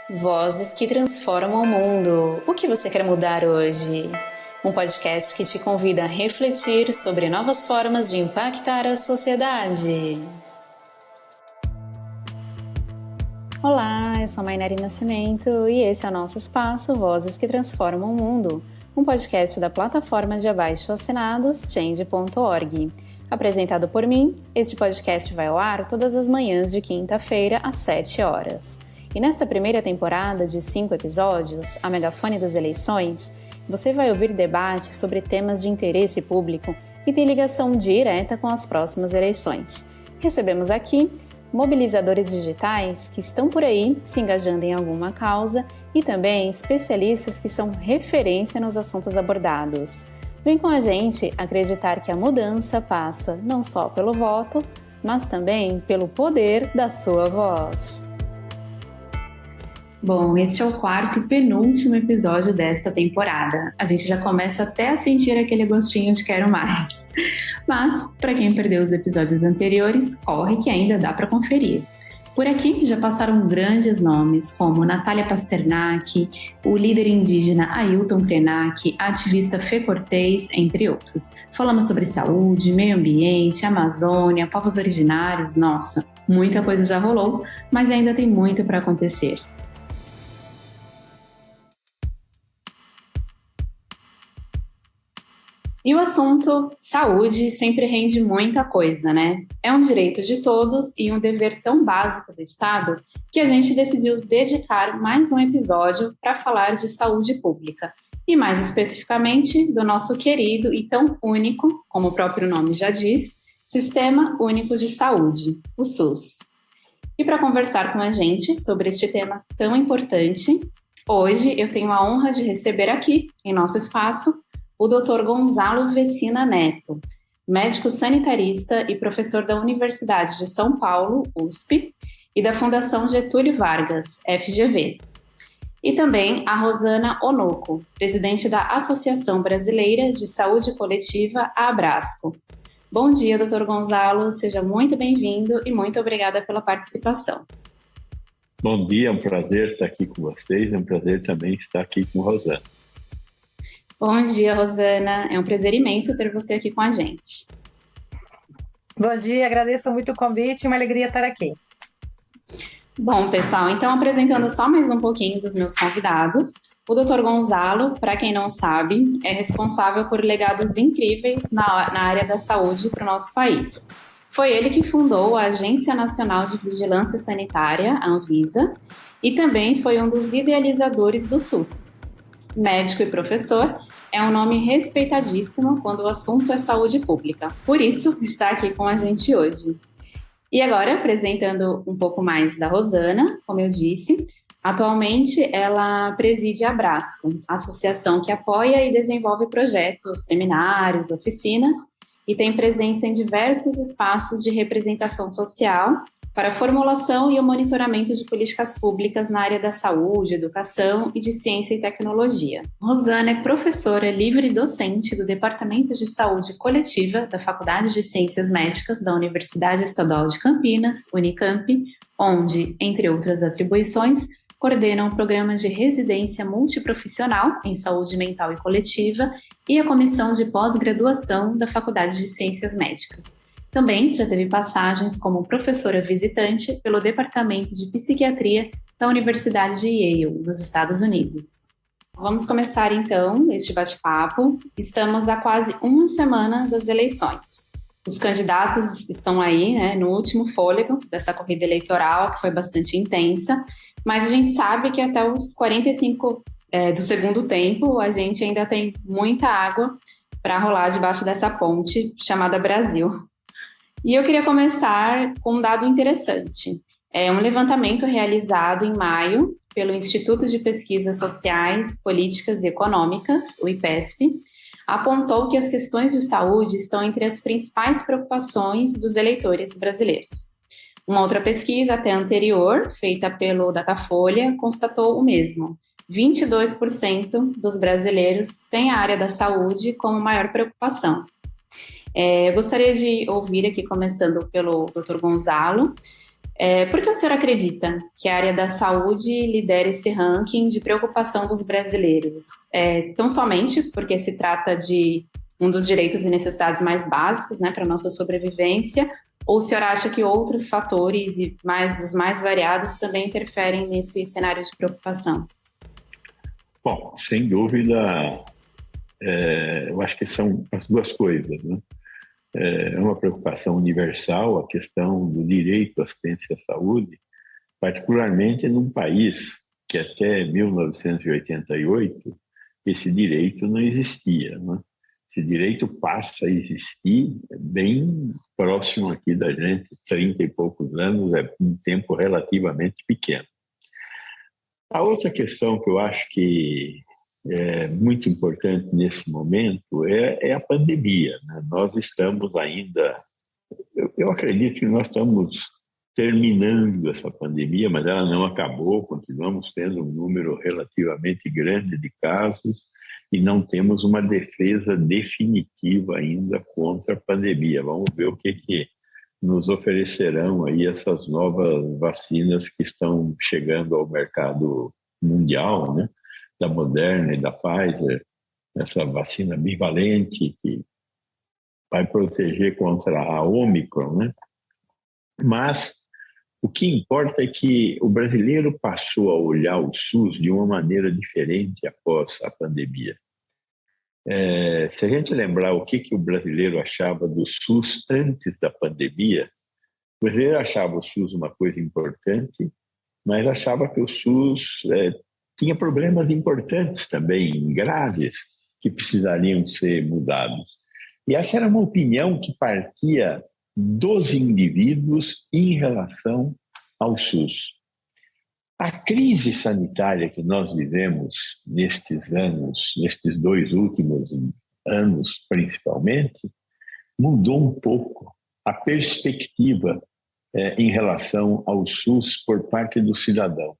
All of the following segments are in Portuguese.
Vozes que transformam o mundo. O que você quer mudar hoje? Um podcast que te convida a refletir sobre novas formas de impactar a sociedade. Olá, eu sou a Mainari Nascimento e esse é o nosso espaço Vozes que Transformam o Mundo, um podcast da plataforma de abaixo-assinados Change.org. Apresentado por mim, este podcast vai ao ar todas as manhãs de quinta-feira às 7 horas. E nesta primeira temporada de 5 episódios, A Megafone das Eleições, você vai ouvir debates sobre temas de interesse público que têm ligação direta com as próximas eleições. Recebemos aqui mobilizadores digitais que estão por aí se engajando em alguma causa e também especialistas que são referência nos assuntos abordados. Vem com a gente acreditar que a mudança passa não só pelo voto, mas também pelo poder da sua voz. Bom, este é o quarto e penúltimo episódio desta temporada. A gente já começa até a sentir aquele gostinho de quero mais. Mas, para quem perdeu os episódios anteriores, corre que ainda dá para conferir. Por aqui já passaram grandes nomes como Natália Pasternak, o líder indígena Ailton Krenak, a ativista Fê Cortez, entre outros. Falamos sobre saúde, meio ambiente, Amazônia, povos originários, nossa, muita coisa já rolou, mas ainda tem muito para acontecer. E o assunto saúde sempre rende muita coisa, né? É um direito de todos e um dever tão básico do Estado que a gente decidiu dedicar mais um episódio para falar de saúde pública. E mais especificamente do nosso querido e tão único, como o próprio nome já diz, Sistema Único de Saúde, o SUS. E para conversar com a gente sobre este tema tão importante, hoje eu tenho a honra de receber aqui, em nosso espaço, o Dr. Gonzalo Vecina Neto, médico sanitarista e professor da Universidade de São Paulo, USP, e da Fundação Getúlio Vargas, FGV. E também a Rosana Onoco, presidente da Associação Brasileira de Saúde Coletiva, a Abrasco. Bom dia, Dr. Gonzalo, seja muito bem-vindo e muito obrigada pela participação. Bom dia, é um prazer estar aqui com vocês, é um prazer também estar aqui com a Rosana. Bom dia, Rosana. É um prazer imenso ter você aqui com a gente. Bom dia, agradeço muito o convite, uma alegria estar aqui. Bom, pessoal, então apresentando só mais um pouquinho dos meus convidados, o Dr. Gonzalo, para quem não sabe, é responsável por legados incríveis na área da saúde para o nosso país. Foi ele que fundou a Agência Nacional de Vigilância Sanitária, a Anvisa, e também foi um dos idealizadores do SUS. Médico e professor, é um nome respeitadíssimo quando o assunto é saúde pública. Por isso, está aqui com a gente hoje. E agora, apresentando um pouco mais da Rosana, como eu disse, atualmente ela preside a Abrasco, associação que apoia e desenvolve projetos, seminários, oficinas e tem presença em diversos espaços de representação social para a formulação e o monitoramento de políticas públicas na área da saúde, educação e de ciência e tecnologia. Rosana é professora livre docente do Departamento de Saúde Coletiva da Faculdade de Ciências Médicas da Universidade Estadual de Campinas, Unicamp, onde, entre outras atribuições, coordena o programa de residência multiprofissional em saúde mental e coletiva e a comissão de pós-graduação da Faculdade de Ciências Médicas. Também já teve passagens como professora visitante pelo Departamento de Psiquiatria da Universidade de Yale, nos Estados Unidos. Vamos começar então este bate-papo. Estamos há quase uma semana das eleições. Os candidatos estão aí, no último fôlego dessa corrida eleitoral, que foi bastante intensa, mas a gente sabe que até os 45 do segundo tempo, a gente ainda tem muita água para rolar debaixo dessa ponte chamada Brasil. E eu queria começar com um dado interessante. É um levantamento realizado em maio pelo Instituto de Pesquisas Sociais, Políticas e Econômicas, o IPESP, apontou que as questões de saúde estão entre as principais preocupações dos eleitores brasileiros. Uma outra pesquisa, até anterior, feita pelo Datafolha, constatou o mesmo. 22% dos brasileiros têm a área da saúde como maior preocupação. Eu gostaria de ouvir aqui, começando pelo Dr. Gonzalo, Por que o senhor acredita que a área da saúde lidera esse ranking de preocupação dos brasileiros? Tão somente porque se trata de um dos direitos e necessidades mais básicos, né, para a nossa sobrevivência, ou o senhor acha que outros fatores, e dos mais variados, também interferem nesse cenário de preocupação? Bom, sem dúvida, eu acho que são as duas coisas, né? É uma preocupação universal a questão do direito à assistência à saúde, particularmente num país que até 1988 esse direito não existia, né? Esse direito passa a existir bem próximo aqui da gente, 30 e poucos anos, é um tempo relativamente pequeno. A outra questão que eu acho que é muito importante nesse momento é a pandemia, né? Nós estamos ainda, eu acredito que nós estamos terminando essa pandemia, mas ela não acabou, continuamos tendo um número relativamente grande de casos e não temos uma defesa definitiva ainda contra a pandemia. Vamos ver o que nos oferecerão aí essas novas vacinas que estão chegando ao mercado mundial, né? Da Moderna e da Pfizer, essa vacina bivalente que vai proteger contra a Omicron, né? Mas o que importa é que o brasileiro passou a olhar o SUS de uma maneira diferente após a pandemia. Se a gente lembrar o que o brasileiro achava do SUS antes da pandemia, o brasileiro achava o SUS uma coisa importante, mas achava que o SUS tinha problemas importantes também, graves, que precisariam ser mudados. E essa era uma opinião que partia dos indivíduos em relação ao SUS. A crise sanitária que nós vivemos nestes anos, nestes 2 últimos anos principalmente, mudou um pouco a perspectiva em relação ao SUS por parte do cidadão.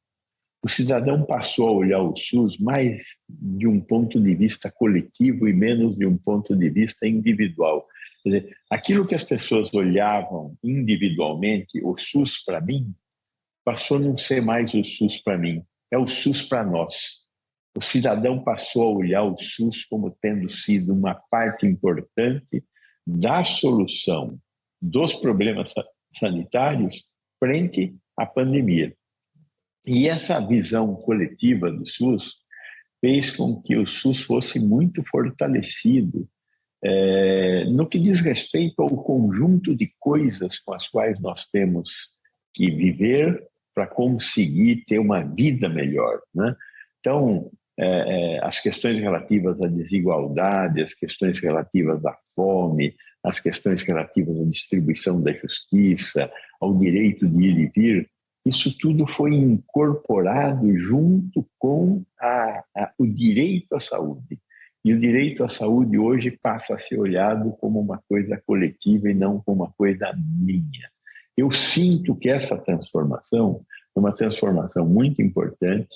O cidadão passou a olhar o SUS mais de um ponto de vista coletivo e menos de um ponto de vista individual. Quer dizer, aquilo que as pessoas olhavam individualmente, o SUS para mim, passou a não ser mais o SUS para mim, é o SUS para nós. O cidadão passou a olhar o SUS como tendo sido uma parte importante da solução dos problemas sanitários frente à pandemia. E essa visão coletiva do SUS fez com que o SUS fosse muito fortalecido no que diz respeito ao conjunto de coisas com as quais nós temos que viver para conseguir ter uma vida melhor, né? Então, as questões relativas à desigualdade, as questões relativas à fome, as questões relativas à distribuição da justiça, ao direito de ir e vir, isso tudo foi incorporado junto com o direito à saúde. E o direito à saúde hoje passa a ser olhado como uma coisa coletiva e não como uma coisa minha. Eu sinto que essa transformação é uma transformação muito importante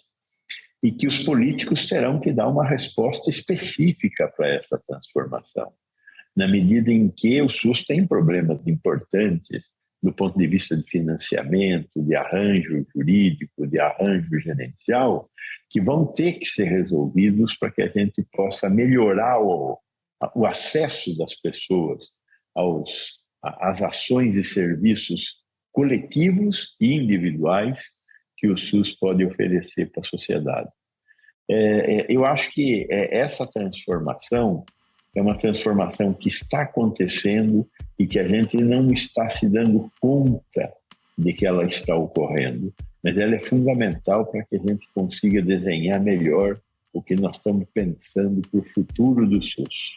e que os políticos terão que dar uma resposta específica para essa transformação. Na medida em que o SUS tem problemas importantes do ponto de vista de financiamento, de arranjo jurídico, de arranjo gerencial, que vão ter que ser resolvidos para que a gente possa melhorar o acesso das pessoas às ações e serviços coletivos e individuais que o SUS pode oferecer para a sociedade. Eu acho que essa transformação é uma transformação que está acontecendo e que a gente não está se dando conta de que ela está ocorrendo, mas ela é fundamental para que a gente consiga desenhar melhor o que nós estamos pensando para o futuro do SUS.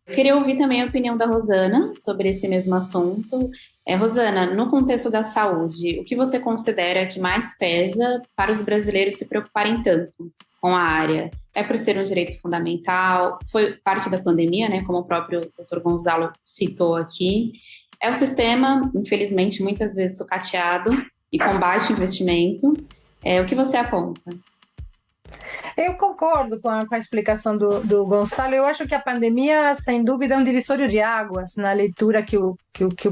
Eu queria ouvir também a opinião da Rosana sobre esse mesmo assunto. Rosana, no contexto da saúde, o que você considera que mais pesa para os brasileiros se preocuparem tanto com a área? É por ser um direito fundamental? Foi parte da pandemia, né, como o próprio Dr. Gonzalo citou aqui. É o sistema, infelizmente, muitas vezes sucateado e com baixo investimento. O que você aponta? Eu concordo com a explicação do Gonçalo. Eu acho que a pandemia, sem dúvida, é um divisório de águas na leitura que o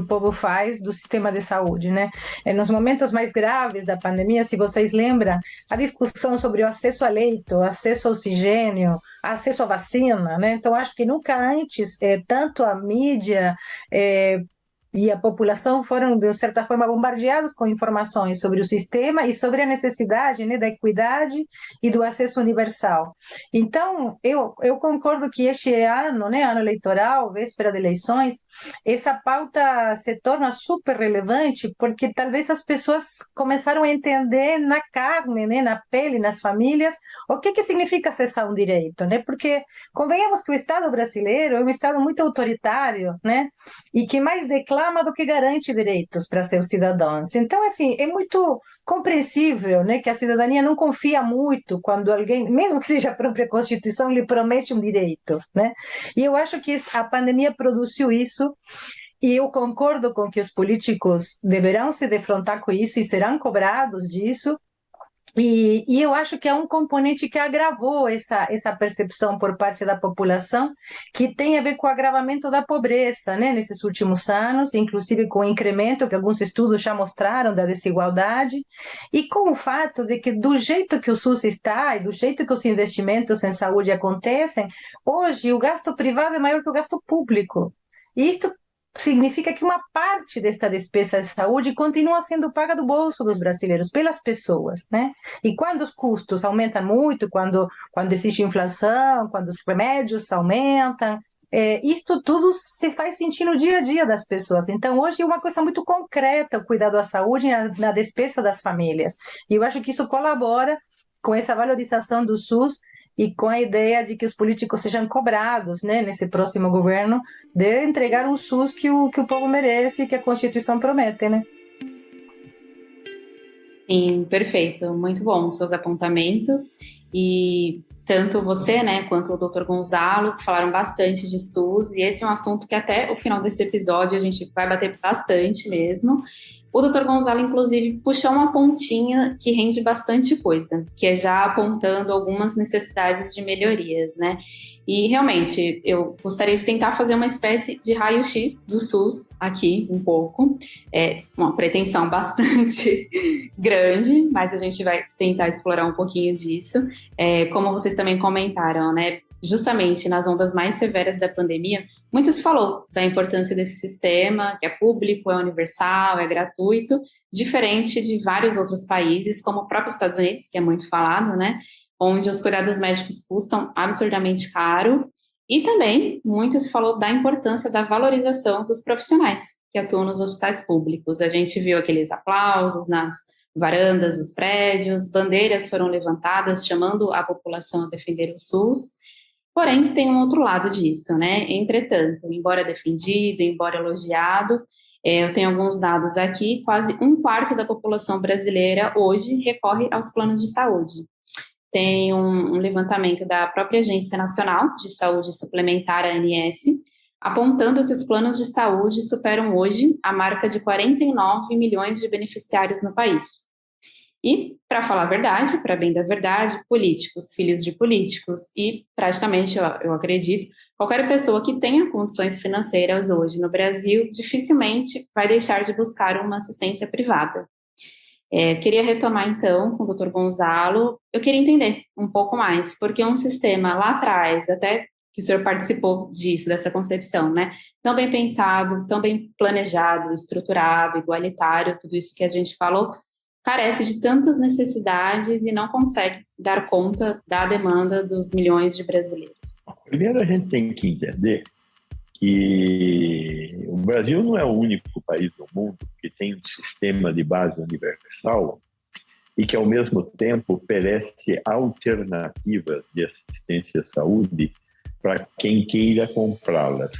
povo faz do sistema de saúde, né? Nos momentos mais graves da pandemia, se vocês lembram, a discussão sobre o acesso a leito, acesso ao oxigênio, acesso à vacina, né? Então, acho que nunca antes, tanto a mídia, e a população foram, de certa forma, bombardeados com informações sobre o sistema e sobre a necessidade, né, da equidade e do acesso universal. Então, eu concordo que este ano, né, ano eleitoral, véspera de eleições, essa pauta se torna super relevante porque talvez as pessoas começaram a entender na carne, né, na pele, nas famílias, o que significa acessar um direito, né? Porque convenhamos que o Estado brasileiro é um Estado muito autoritário, né? E que mais declama do que garante direitos para seus cidadãos. Então, assim, é muito compreensível, né, que a cidadania não confia muito quando alguém, mesmo que seja a própria Constituição, lhe promete um direito, né? E eu acho que a pandemia produziu isso, e eu concordo com que os políticos deverão se defrontar com isso e serão cobrados disso, e eu acho que é um componente que agravou essa percepção por parte da população, que tem a ver com o agravamento da pobreza, né, nesses últimos anos, inclusive com o incremento que alguns estudos já mostraram da desigualdade, e com o fato de que, do jeito que o SUS está e do jeito que os investimentos em saúde acontecem, hoje o gasto privado é maior que o gasto público. E isto significa que uma parte desta despesa de saúde continua sendo paga do bolso dos brasileiros, pelas pessoas, né? E quando os custos aumentam muito, quando existe inflação, quando os remédios aumentam, isto tudo se faz sentir no dia a dia das pessoas. Então, hoje é uma coisa muito concreta o cuidado da saúde na despesa das famílias. E eu acho que isso colabora com essa valorização do SUS e com a ideia de que os políticos sejam cobrados, né, nesse próximo governo, de entregar um SUS que o povo merece e que a Constituição promete, né? Sim, perfeito. Muito bom os seus apontamentos. E tanto você, né, quanto o Dr. Gonzalo falaram bastante de SUS, e esse é um assunto que até o final desse episódio a gente vai bater bastante mesmo. O Dr. Gonzalo, inclusive, puxou uma pontinha que rende bastante coisa, que é já apontando algumas necessidades de melhorias, né? E realmente, eu gostaria de tentar fazer uma espécie de raio-x do SUS aqui, um pouco. É uma pretensão bastante grande, mas a gente vai tentar explorar um pouquinho disso. Como vocês também comentaram, né? Justamente nas ondas mais severas da pandemia, muito se falou da importância desse sistema, que é público, é universal, é gratuito, diferente de vários outros países, como o próprio Estados Unidos, que é muito falado, né? Onde os cuidados médicos custam absurdamente caro, e também muito se falou da importância da valorização dos profissionais que atuam nos hospitais públicos. A gente viu aqueles aplausos nas varandas dos prédios, bandeiras foram levantadas chamando a população a defender o SUS. Porém, tem um outro lado disso, né? Entretanto, embora defendido, embora elogiado, eu tenho alguns dados aqui, quase um quarto da população brasileira hoje recorre aos planos de saúde. Tem um levantamento da própria Agência Nacional de Saúde Suplementar, a ANS, apontando que os planos de saúde superam hoje a marca de 49 milhões de beneficiários no país. E, para falar a verdade, para bem da verdade, políticos, filhos de políticos e, praticamente, eu acredito, qualquer pessoa que tenha condições financeiras hoje no Brasil dificilmente vai deixar de buscar uma assistência privada. Queria retomar, então, com o Dr. Gonzalo, eu queria entender um pouco mais, porque um sistema lá atrás, até que o senhor participou disso, dessa concepção, né? Tão bem pensado, tão bem planejado, estruturado, igualitário, tudo isso que a gente falou, carece de tantas necessidades e não consegue dar conta da demanda dos milhões de brasileiros. Primeiro, a gente tem que entender que o Brasil não é o único país do mundo que tem um sistema de base universal e que, ao mesmo tempo, oferece alternativas de assistência à saúde para quem queira comprá-las.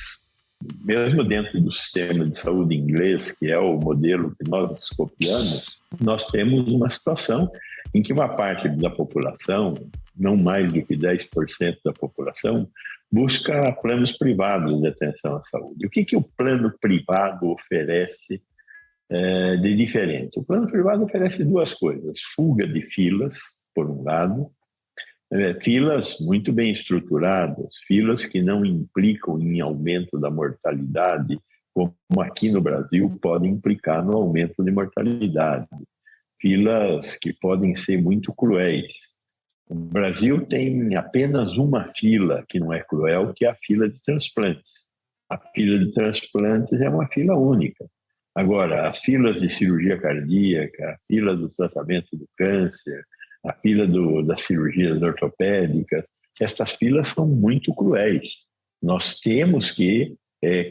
Mesmo dentro do sistema de saúde inglês, que é o modelo que nós copiamos, nós temos uma situação em que uma parte da população, não mais do que 10% da população, busca planos privados de atenção à saúde. O que o plano privado oferece de diferente? O plano privado oferece duas coisas: fuga de filas, por um lado, Filas muito bem estruturadas, filas que não implicam em aumento da mortalidade, como aqui no Brasil podem implicar no aumento de mortalidade. Filas que podem ser muito cruéis. O Brasil tem apenas uma fila que não é cruel, que é a fila de transplantes. A fila de transplantes é uma fila única. Agora, as filas de cirurgia cardíaca, a fila do tratamento do câncer, a fila das cirurgias ortopédicas, estas filas são muito cruéis. Nós temos que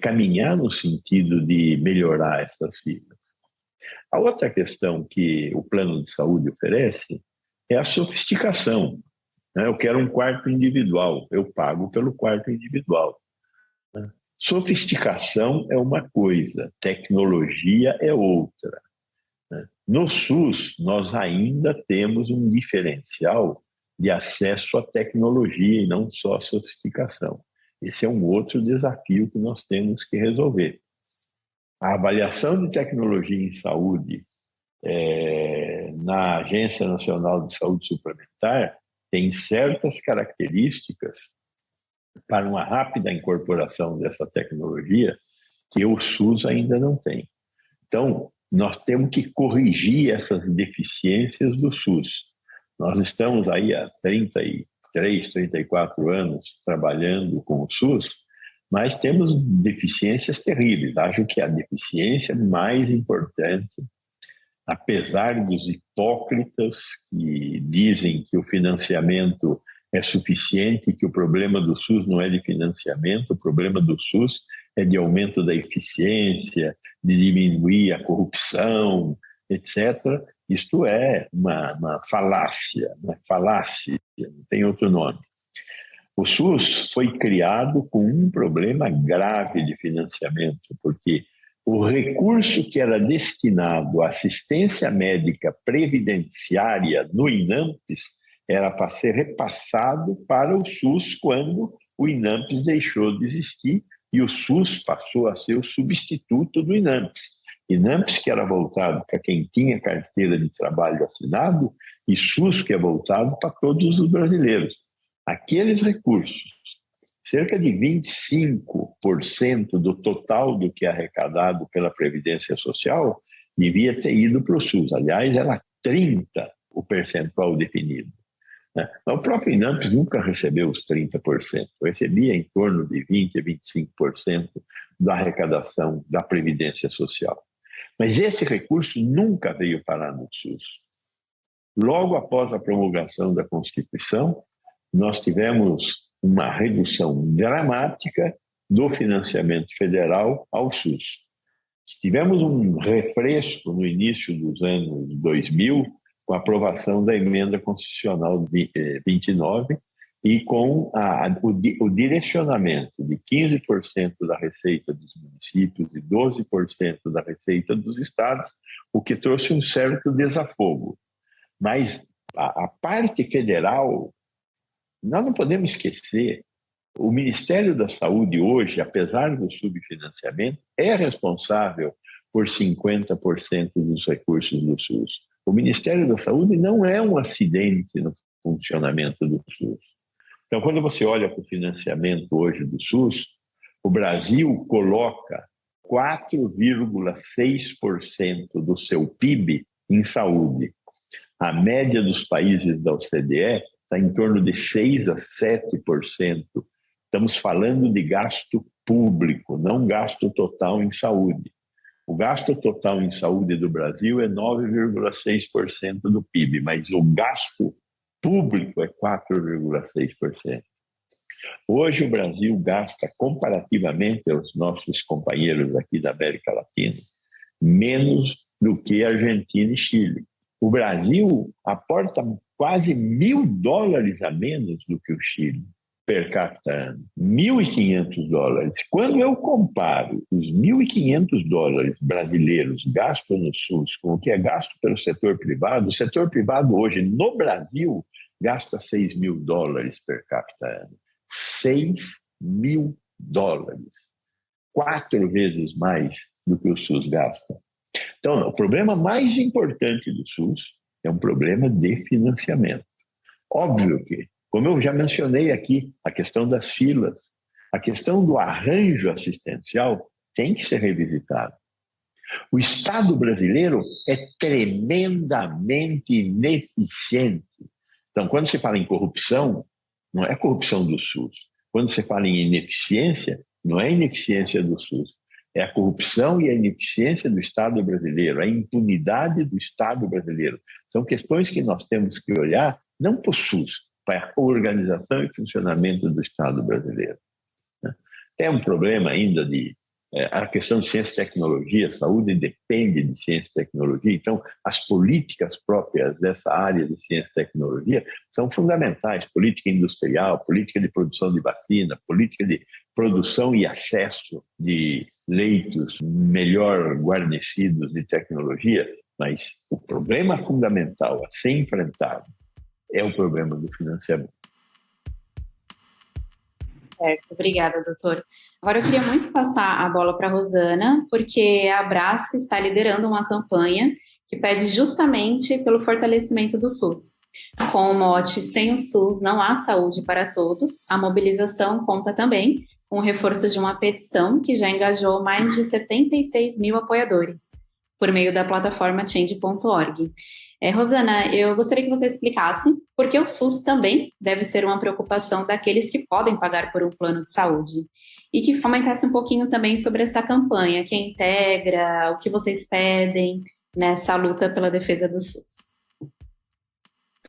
caminhar no sentido de melhorar essas filas. A outra questão que o plano de saúde oferece é a sofisticação. Eu quero um quarto individual, eu pago pelo quarto individual. Sofisticação é uma coisa, tecnologia é outra. No SUS, nós ainda temos um diferencial de acesso à tecnologia e não só à sofisticação. Esse é um outro desafio que nós temos que resolver. A avaliação de tecnologia em saúde na Agência Nacional de Saúde Suplementar tem certas características para uma rápida incorporação dessa tecnologia que o SUS ainda não tem. Então, nós temos que corrigir essas deficiências do SUS. Nós estamos aí há 33, 34 anos trabalhando com o SUS, mas temos deficiências terríveis. Acho que a deficiência mais importante, apesar dos hipócritas que dizem que o financiamento é suficiente, que o problema do SUS não é de financiamento, o problema do SUS é de aumento da eficiência, de diminuir a corrupção, etc. Isto é uma falácia, não tem outro nome. O SUS foi criado com um problema grave de financiamento, porque o recurso que era destinado à assistência médica previdenciária no INAMPS era para ser repassado para o SUS quando o INAMPS deixou de existir e o SUS passou a ser o substituto do INAMPS. INAMPS que era voltado para quem tinha carteira de trabalho assinado e SUS que é voltado para todos os brasileiros. Aqueles recursos, cerca de 25% do total do que é arrecadado pela Previdência Social, devia ter ido para o SUS. Aliás, era 30% o percentual definido. O próprio INAMPS nunca recebeu os 30%, recebia em torno de 20% a 25% da arrecadação da Previdência Social. Mas esse recurso nunca veio parar no SUS. Logo após a promulgação da Constituição, nós tivemos uma redução dramática do financiamento federal ao SUS. Tivemos um refresco no início dos anos 2000, com a aprovação da Emenda Constitucional 29 e com o direcionamento de 15% da receita dos municípios e 12% da receita dos estados, o que trouxe um certo desafogo. Mas a parte federal, nós não podemos esquecer, o Ministério da Saúde hoje, apesar do subfinanciamento, é responsável por 50% dos recursos do SUS. O Ministério da Saúde não é um acidente no funcionamento do SUS. Então, quando você olha para o financiamento hoje do SUS, o Brasil coloca 4,6% do seu PIB em saúde. A média dos países da OCDE está em torno de 6% a 7%. Estamos falando de gasto público, não gasto total em saúde. O gasto total em saúde do Brasil é 9,6% do PIB, mas o gasto público é 4,6%. Hoje o Brasil gasta, comparativamente aos nossos companheiros aqui da América Latina, menos do que Argentina e Chile. O Brasil aporta quase $1.000 a menos do que o Chile per capita ano, $1.500. Quando eu comparo os $1.500 brasileiros gastos no SUS com o que é gasto pelo setor privado, o setor privado hoje no Brasil gasta $6.000 per capita ano. $6.000. 4 vezes mais do que o SUS gasta. Então, o problema mais importante do SUS é um problema de financiamento. Óbvio que Como eu já mencionei aqui, a questão das filas, a questão do arranjo assistencial tem que ser revisitada. O Estado brasileiro é tremendamente ineficiente. Então, quando se fala em corrupção, não é corrupção do SUS. Quando se fala em ineficiência, não é ineficiência do SUS. É a corrupção e a ineficiência do Estado brasileiro, a impunidade do Estado brasileiro. São questões que nós temos que olhar não para o SUS, para a organização e funcionamento do Estado brasileiro. É um problema ainda de a questão de ciência e tecnologia, saúde depende de ciência e tecnologia, então as políticas próprias dessa área de ciência e tecnologia são fundamentais, política industrial, política de produção de vacina, política de produção e acesso de leitos melhor guarnecidos de tecnologia, mas o problema fundamental a ser enfrentado é o problema do financiamento. Certo, obrigada, doutor. Agora eu queria muito passar a bola para a Rosana, porque a Abrasco está liderando uma campanha que pede justamente pelo fortalecimento do SUS. Com o mote "Sem o SUS não há saúde para todos", a mobilização conta também com o reforço de uma petição que já engajou mais de 76 mil apoiadores, por meio da plataforma Change.org. Rosana, eu gostaria que você explicasse por que o SUS também deve ser uma preocupação daqueles que podem pagar por um plano de saúde e que comentasse um pouquinho também sobre essa campanha, quem integra, o que vocês pedem nessa luta pela defesa do SUS.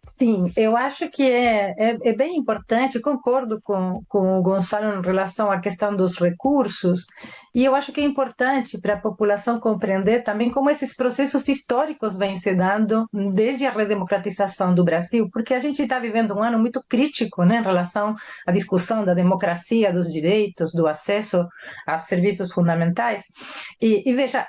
Sim, eu acho que é bem importante, concordo com o Gonçalo em relação à questão dos recursos, e eu acho que é importante para a população compreender também como esses processos históricos vêm se dando desde a redemocratização do Brasil, porque a gente está vivendo um ano muito crítico, né, em relação à discussão da democracia, dos direitos, do acesso a serviços fundamentais. E veja,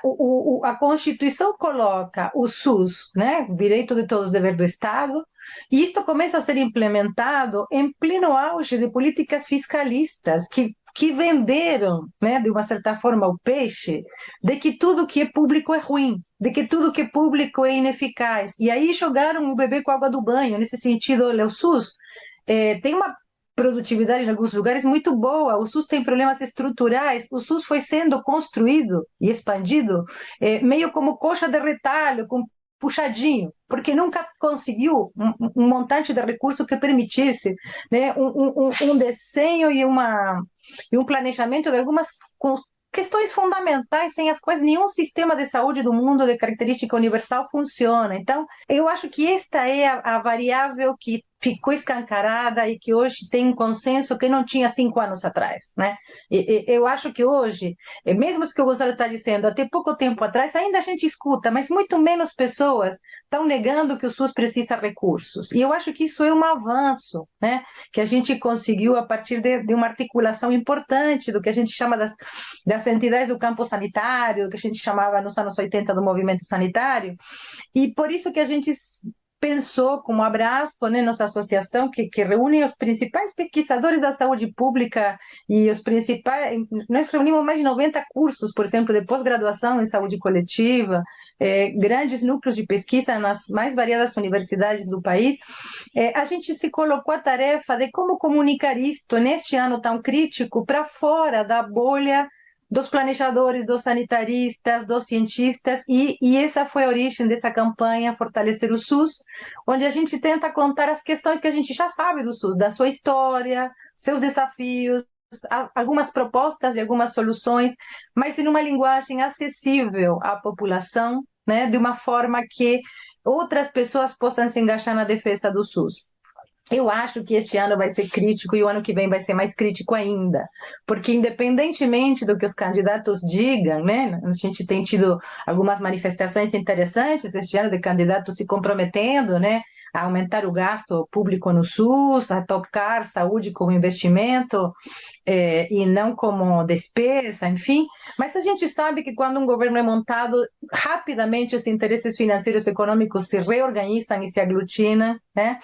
a Constituição coloca o SUS, né, direito de todos, dever do Estado, e isto começa a ser implementado em pleno auge de políticas fiscalistas que venderam, né, de uma certa forma, o peixe de que tudo que é público é ruim, de que tudo que é público é ineficaz. E aí jogaram o bebê com a água do banho. Nesse sentido, o SUS tem uma produtividade em alguns lugares muito boa, o SUS tem problemas estruturais, o SUS foi sendo construído e expandido meio como coxa de retalho, com puxadinho, porque nunca conseguiu um montante de recurso que permitisse, né, um desenho e um planejamento de algumas questões fundamentais sem as quais nenhum sistema de saúde do mundo de característica universal funciona. Então, eu acho que esta é a variável que ficou escancarada e que hoje tem um consenso que não tinha 5 anos atrás, né? Eu acho que hoje, mesmo o que o Gonçalo está dizendo, até pouco tempo atrás, ainda a gente escuta, mas muito menos pessoas estão negando que o SUS precisa de recursos. E eu acho que isso é um avanço, né? Que a gente conseguiu a partir de uma articulação importante do que a gente chama das entidades do campo sanitário, que a gente chamava nos anos 80 do movimento sanitário, e por isso que a gente pensou como Abrasco, né, nossa associação que reúne os principais pesquisadores da saúde pública e os principais, nós reunimos mais de 90 cursos, por exemplo, de pós-graduação em saúde coletiva, grandes núcleos de pesquisa nas mais variadas universidades do país. A gente se colocou a tarefa de como comunicar isto neste ano tão crítico para fora da bolha dos planejadores, dos sanitaristas, dos cientistas, e essa foi a origem dessa campanha Fortalecer o SUS, onde a gente tenta contar as questões que a gente já sabe do SUS, da sua história, seus desafios, algumas propostas e algumas soluções, mas em uma linguagem acessível à população, né, de uma forma que outras pessoas possam se engajar na defesa do SUS. Eu acho que este ano vai ser crítico e o ano que vem vai ser mais crítico ainda, porque independentemente do que os candidatos digam, né, a gente tem tido algumas manifestações interessantes este ano de candidatos se comprometendo, né, a aumentar o gasto público no SUS, a tocar saúde como investimento e não como despesa, enfim. Mas a gente sabe que quando um governo é montado, rapidamente os interesses financeiros e econômicos se reorganizam e se aglutinam, né?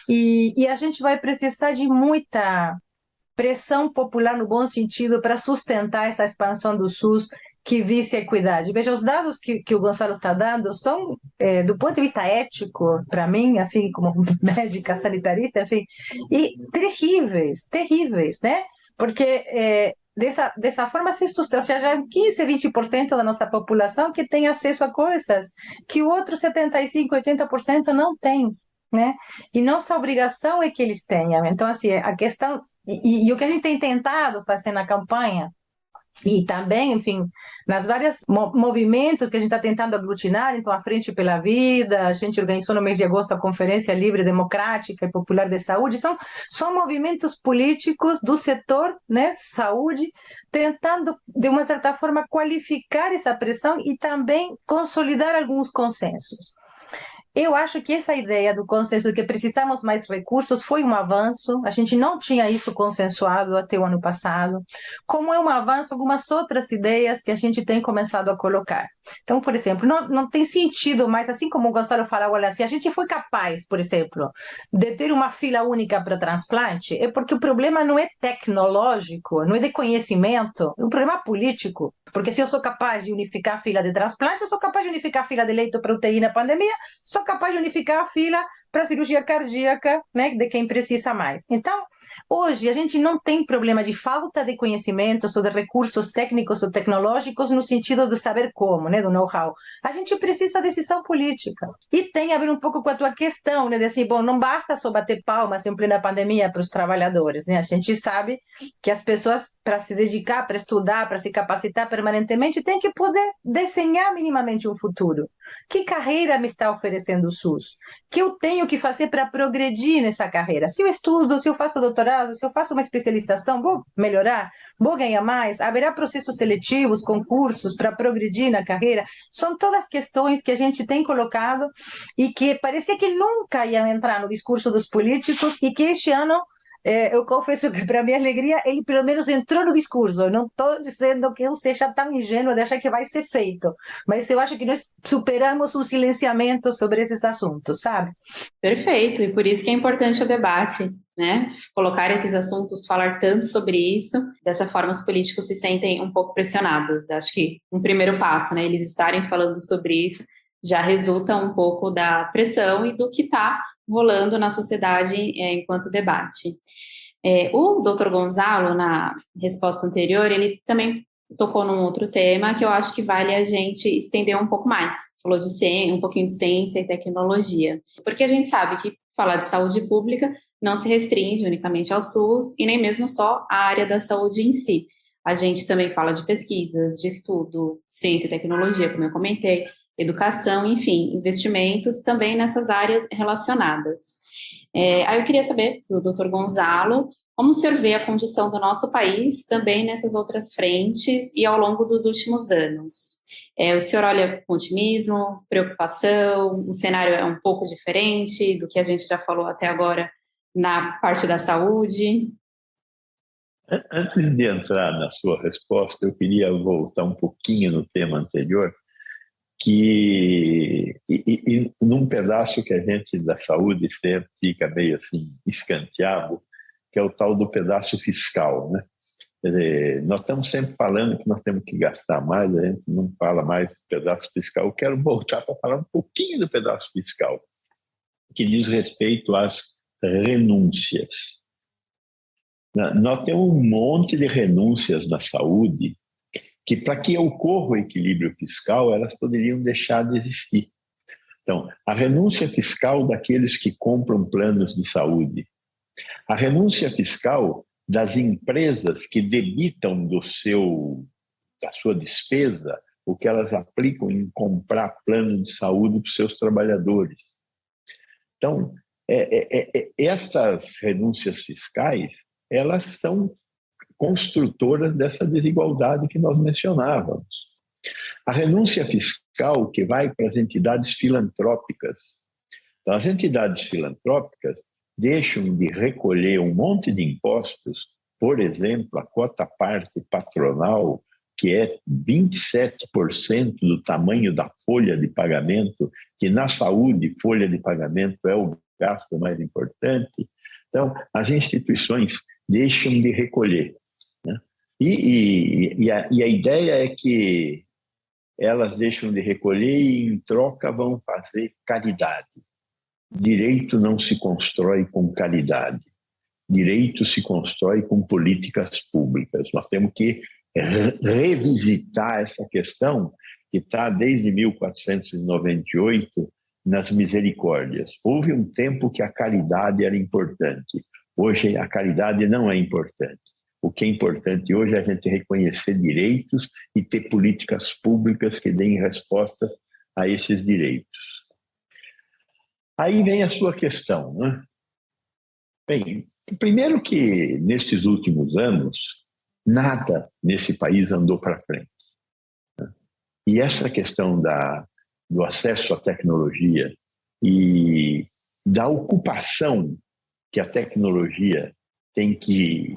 E a gente vai precisar de muita pressão popular no bom sentido para sustentar essa expansão do SUS que visse a equidade. Veja, os dados que o Gonçalo está dando são, do ponto de vista ético, para mim, assim como médica, sanitarista, enfim, e terríveis, terríveis, né? Porque dessa forma se sustenta, ou seja, 15, 20% da nossa população que tem acesso a coisas que o outro 75, 80% não tem. Né? E nossa obrigação é que eles tenham. Então, assim, a questão. E o que a gente tem tentado fazer na campanha e também, enfim, nas várias movimentos que a gente está tentando aglutinar, então a Frente pela Vida, a gente organizou no mês de agosto a Conferência Livre, Democrática e Popular de Saúde, são movimentos políticos do setor, né, saúde, tentando, de uma certa forma, qualificar essa pressão e também consolidar alguns consensos. Eu acho que essa ideia do consenso de que precisamos mais recursos foi um avanço. A gente não tinha isso consensuado até o ano passado. Como é um avanço, algumas outras ideias que a gente tem começado a colocar. Então, por exemplo, não tem sentido mais, assim como o Gonçalo falava, olha, se a gente foi capaz, por exemplo, de ter uma fila única para transplante, é porque o problema não é tecnológico, não é de conhecimento, é um problema político. Porque se eu sou capaz de unificar a fila de transplante, eu sou capaz de unificar a fila de leito para UTI na pandemia, sou capaz de unificar a fila para cirurgia cardíaca, né, de quem precisa mais. Então, hoje a gente não tem problema de falta de conhecimentos ou de recursos técnicos ou tecnológicos no sentido do saber como, né, do know-how. A gente precisa de decisão política. E tem a ver um pouco com a tua questão, né, de assim, bom, não basta só bater palmas em plena pandemia para os trabalhadores, né? A gente sabe que as pessoas, para se dedicar, para estudar, para se capacitar permanentemente, têm que poder desenhar minimamente um futuro. Que carreira me está oferecendo o SUS? Que eu tenho que fazer para progredir nessa carreira? Se eu estudo, se eu faço doutorado, se eu faço uma especialização, vou melhorar? Vou ganhar mais? Haverá processos seletivos, concursos para progredir na carreira? São todas questões que a gente tem colocado e que parecia que nunca iam entrar no discurso dos políticos e que este ano eu confesso que, para minha alegria, ele pelo menos entrou no discurso. Eu não estou dizendo que eu seja tão ingênua de achar que vai ser feito, mas eu acho que nós superamos um silenciamento sobre esses assuntos, sabe? Perfeito, e por isso que é importante o debate, né? Colocar esses assuntos, falar tanto sobre isso, dessa forma os políticos se sentem um pouco pressionados. Acho que um primeiro passo, né? Eles estarem falando sobre isso já resulta um pouco da pressão e do que está rolando na sociedade enquanto debate. O Dr. Gonzalo, na resposta anterior, ele também tocou num outro tema que eu acho que vale a gente estender um pouco mais. Falou de ciência, um pouquinho de ciência e tecnologia. Porque a gente sabe que falar de saúde pública não se restringe unicamente ao SUS e nem mesmo só à área da saúde em si. A gente também fala de pesquisas, de estudo, ciência e tecnologia, como eu comentei, educação, enfim, investimentos também nessas áreas relacionadas. Aí eu queria saber do Dr. Gonzalo, como o senhor vê a condição do nosso país também nessas outras frentes e ao longo dos últimos anos? O senhor olha com otimismo, preocupação, o cenário é um pouco diferente do que a gente já falou até agora na parte da saúde? Antes de entrar na sua resposta, eu queria voltar um pouquinho no tema anterior, e num pedaço que a gente da saúde sempre fica meio assim escanteado, que é o tal do pedaço fiscal, né? Quer dizer, nós estamos sempre falando que nós temos que gastar mais, a gente não fala mais do pedaço fiscal. Eu quero voltar para falar um pouquinho do pedaço fiscal, que diz respeito às renúncias. Nós temos um monte de renúncias na saúde que, para que ocorra o equilíbrio fiscal, elas poderiam deixar de existir. Então, a renúncia fiscal daqueles que compram planos de saúde, a renúncia fiscal das empresas que debitam da sua despesa o que elas aplicam em comprar plano de saúde para os seus trabalhadores. Então, essas renúncias fiscais, elas são construtoras dessa desigualdade que nós mencionávamos. A renúncia fiscal que vai para as entidades filantrópicas. Então, as entidades filantrópicas deixam de recolher um monte de impostos, por exemplo, a quota-parte patronal, que é 27% do tamanho da folha de pagamento, que na saúde, folha de pagamento é o gasto mais importante. Então, as instituições deixam de recolher, né? E a ideia é que elas deixam de recolher e, em troca, vão fazer caridade. Direito não se constrói com caridade. Direito se constrói com políticas públicas. Nós temos que revisitar essa questão que está desde 1498 nas misericórdias. Houve um tempo que a caridade era importante. Hoje a caridade não é importante. O que é importante hoje é a gente reconhecer direitos e ter políticas públicas que deem respostas a esses direitos. Aí vem a sua questão, né? Bem, primeiro que nestes últimos anos, nada nesse país andou para frente. E essa questão do acesso à tecnologia e da ocupação que a tecnologia tem que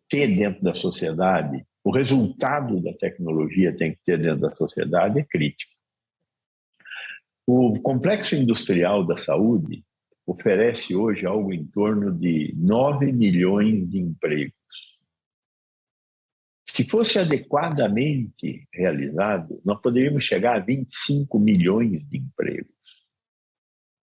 ter dentro da sociedade, o resultado da tecnologia tem que ter dentro da sociedade é crítico. O complexo industrial da saúde oferece hoje algo em torno de 9 milhões de empregos. Se fosse adequadamente realizado, nós poderíamos chegar a 25 milhões de empregos.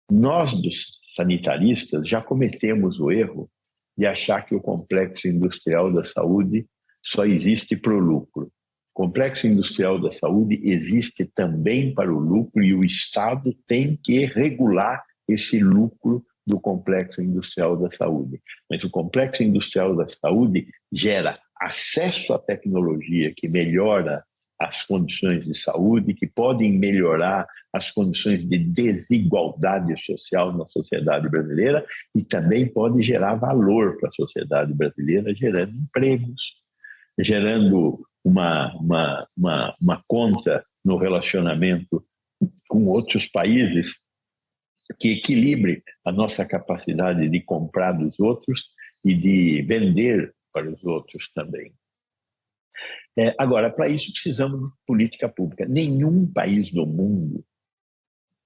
Nós, dos sanitaristas, já cometemos o erro de achar que o complexo industrial da saúde só existe para o lucro. O complexo industrial da saúde existe também para o lucro e o Estado tem que regular esse lucro do complexo industrial da saúde. Mas o complexo industrial da saúde gera acesso à tecnologia que melhora as condições de saúde, que podem melhorar as condições de desigualdade social na sociedade brasileira e também pode gerar valor para a sociedade brasileira, gerando empregos, gerando uma conta no relacionamento com outros países que equilibre a nossa capacidade de comprar dos outros e de vender para os outros também. Agora, para isso precisamos de política pública. Nenhum país do mundo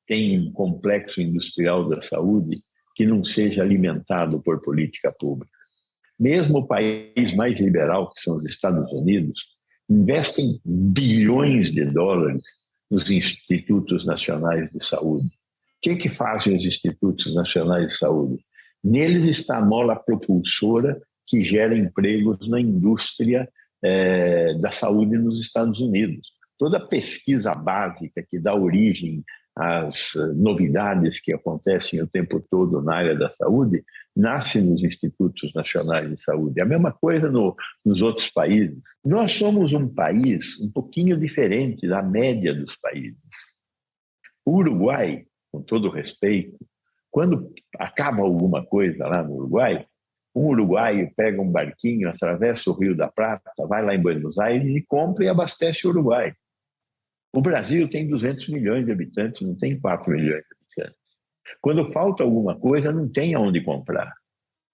tem um complexo industrial da saúde que não seja alimentado por política pública. Mesmo o país mais liberal, que são os Estados Unidos, investem bilhões de dólares nos institutos nacionais de saúde. O que fazem os institutos nacionais de saúde? Neles está a mola propulsora que gera empregos na indústria da saúde nos Estados Unidos. Toda pesquisa básica que dá origem às novidades que acontecem o tempo todo na área da saúde nasce nos institutos nacionais de saúde. A mesma coisa nos outros países. Nós somos um país um pouquinho diferente da média dos países. O Uruguai, com todo respeito, quando acaba alguma coisa lá no Uruguai, um uruguaio pega um barquinho, atravessa o Rio da Prata, vai lá em Buenos Aires e compra e abastece o Uruguai. O Brasil tem 200 milhões de habitantes, não tem 4 milhões de habitantes. Quando falta alguma coisa, não tem aonde comprar.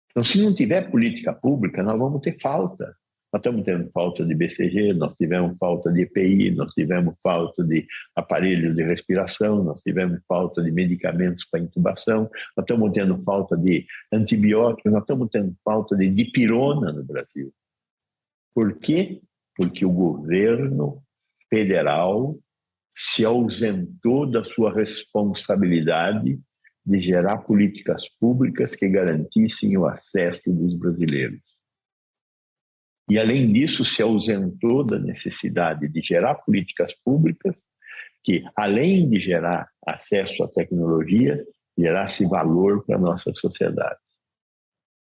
Então, se não tiver política pública, nós vamos ter falta. Nós estamos tendo falta de BCG, nós tivemos falta de EPI, nós tivemos falta de aparelhos de respiração, nós tivemos falta de medicamentos para intubação, nós estamos tendo falta de antibióticos, nós estamos tendo falta de dipirona no Brasil. Por quê? Porque o governo federal se ausentou da sua responsabilidade de gerar políticas públicas que garantissem o acesso dos brasileiros. E, além disso, se ausentou da necessidade de gerar políticas públicas que, além de gerar acesso à tecnologia, gerasse valor para a nossa sociedade.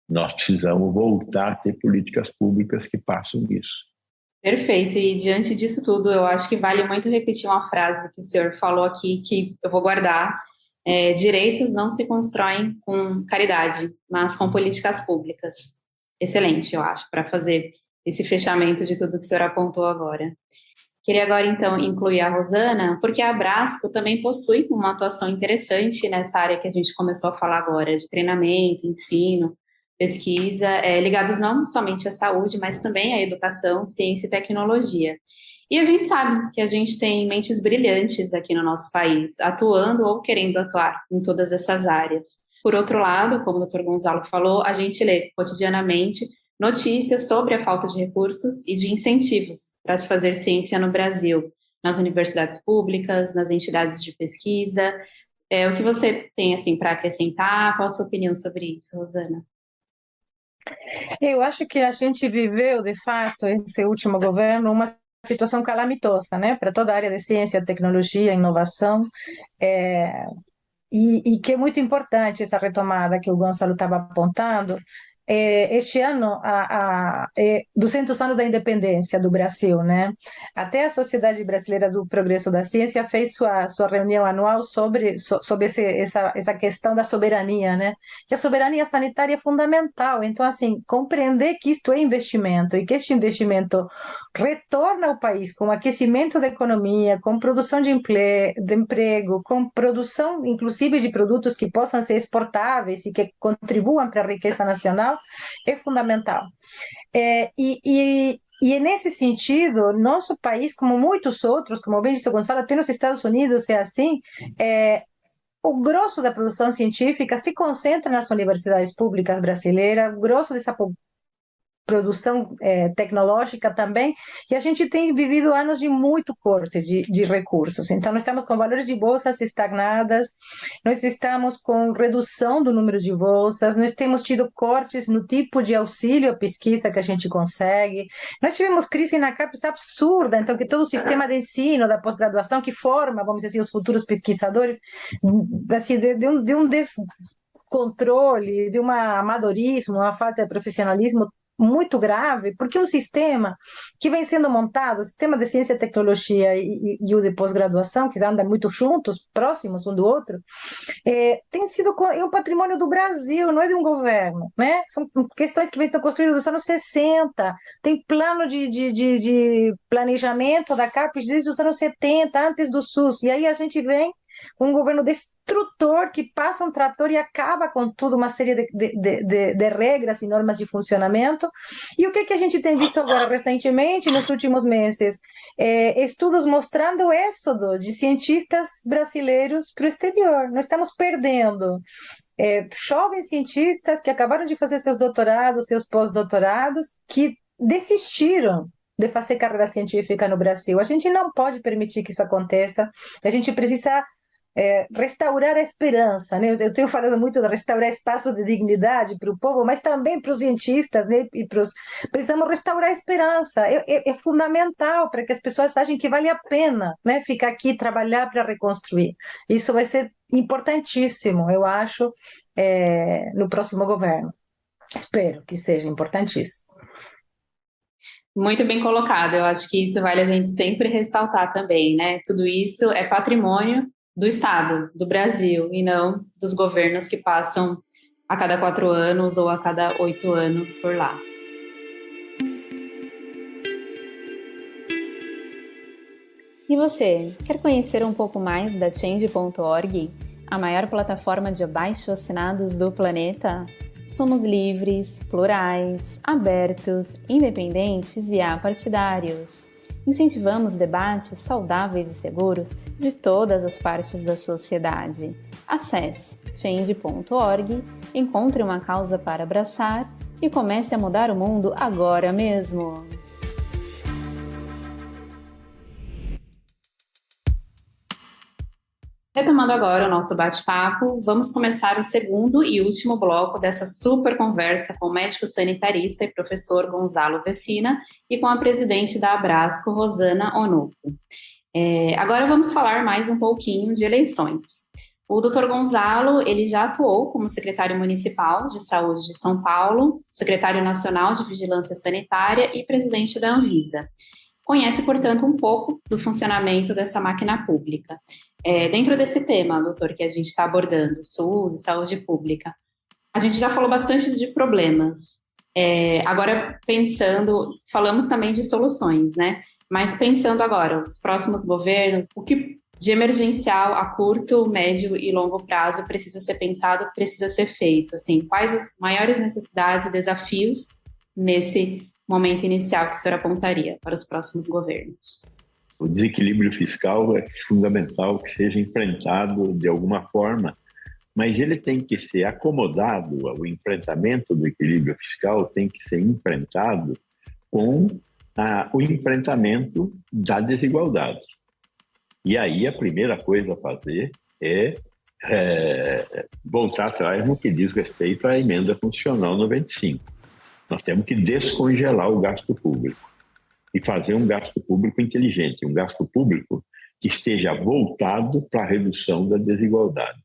Nós precisamos voltar a ter políticas públicas que passam nisso. Perfeito, e diante disso tudo, eu acho que vale muito repetir uma frase que o senhor falou aqui, que eu vou guardar. Direitos não se constroem com caridade, mas com políticas públicas. Excelente, eu acho, para fazer esse fechamento de tudo que o senhor apontou agora. Queria agora, então, incluir a Rosana, porque a Abrasco também possui uma atuação interessante nessa área que a gente começou a falar agora, de treinamento, ensino, pesquisa, ligados não somente à saúde, mas também à educação, ciência e tecnologia. E a gente sabe que a gente tem mentes brilhantes aqui no nosso país, atuando ou querendo atuar em todas essas áreas. Por outro lado, como o Dr. Gonzalo falou, a gente lê cotidianamente notícias sobre a falta de recursos e de incentivos para se fazer ciência no Brasil, nas universidades públicas, nas entidades de pesquisa. O que você tem assim para acrescentar? Qual a sua opinião sobre isso, Rosana? Eu acho que a gente viveu, de fato, esse último governo, uma situação calamitosa, né, para toda a área de ciência, tecnologia, inovação, e que é muito importante essa retomada que o Gonçalo estava apontando. Este ano, 200 anos da independência do Brasil, né? Até a Sociedade Brasileira do Progresso da Ciência fez sua reunião anual sobre essa questão da soberania, né? Que a soberania sanitária é fundamental. Então, assim, compreender que isto é investimento e que este investimento retorna ao país com aquecimento da economia, com produção de emprego, com produção, inclusive, de produtos que possam ser exportáveis e que contribuam para a riqueza nacional, é fundamental. E nesse sentido, nosso país, como muitos outros, como bem disse o Gonçalo, até nos Estados Unidos é assim, o grosso da produção científica se concentra nas universidades públicas brasileiras, o grosso dessa produção tecnológica também, e a gente tem vivido anos de muito corte de recursos. Então, nós estamos com valores de bolsas estagnadas, nós estamos com redução do número de bolsas, nós temos tido cortes no tipo de auxílio à pesquisa que a gente consegue, nós tivemos crise na CAPES absurda, então que todo o sistema de ensino, da pós-graduação, que forma, vamos dizer assim, os futuros pesquisadores, assim, de um descontrole, de um amadorismo, uma falta de profissionalismo muito grave, porque um sistema que vem sendo montado, o sistema de ciência e tecnologia e o de pós-graduação, que andam muito juntos, próximos um do outro, tem sido um patrimônio do Brasil, não é de um governo, né? São questões que vêm sendo construídas nos anos 60, tem plano de planejamento da CAPES desde os anos 70, antes do SUS, e aí a gente vem um governo destrutor que passa um trator e acaba com tudo, uma série de regras e normas de funcionamento. E o que a gente tem visto agora recentemente, nos últimos meses? Estudos mostrando o êxodo de cientistas brasileiros para o exterior. Nós estamos perdendo jovens cientistas que acabaram de fazer seus doutorados, seus pós-doutorados, que desistiram de fazer carreira científica no Brasil. A gente não pode permitir que isso aconteça. A gente precisa restaurar a esperança, né? Eu tenho falado muito de restaurar espaço de dignidade para o povo, mas também para os cientistas, né? Precisamos restaurar a esperança. É fundamental para que as pessoas achem que vale a pena, né? Ficar aqui, trabalhar para reconstruir. Isso vai ser importantíssimo, eu acho, no próximo governo. Espero que seja importantíssimo. Muito bem colocado. Eu acho que isso vale a gente sempre ressaltar também, né? Tudo isso é patrimônio do Estado, do Brasil, e não dos governos que passam a cada 4 anos ou a cada 8 anos por lá. E você, quer conhecer um pouco mais da Change.org, a maior plataforma de abaixo-assinados do planeta? Somos livres, plurais, abertos, independentes e apartidários. Incentivamos debates saudáveis e seguros de todas as partes da sociedade. Acesse change.org, encontre uma causa para abraçar e comece a mudar o mundo agora mesmo. Retomando agora o nosso bate-papo, vamos começar o segundo e último bloco dessa super conversa com o médico sanitarista e professor Gonzalo Vecina e com a presidente da Abrasco, Rosana Onupo. Agora vamos falar mais um pouquinho de eleições. O Dr. Gonzalo, ele já atuou como secretário municipal de saúde de São Paulo, secretário nacional de vigilância sanitária e presidente da Anvisa. Conhece, portanto, um pouco do funcionamento dessa máquina pública. Dentro desse tema, doutor, que a gente está abordando, SUS e saúde pública, a gente já falou bastante de problemas. Agora, falamos também de soluções, né? Mas pensando agora, os próximos governos, o que de emergencial a curto, médio e longo prazo precisa ser pensado, precisa ser feito? Assim, quais as maiores necessidades e desafios nesse momento inicial que o senhor apontaria para os próximos governos? O desequilíbrio fiscal é fundamental que seja enfrentado de alguma forma, mas ele tem que ser acomodado, o enfrentamento do equilíbrio fiscal tem que ser enfrentado com o enfrentamento da desigualdade. E aí a primeira coisa a fazer é voltar atrás no que diz respeito à emenda constitucional 95. Nós temos que descongelar o gasto público e fazer um gasto público inteligente, um gasto público que esteja voltado para a redução da desigualdade.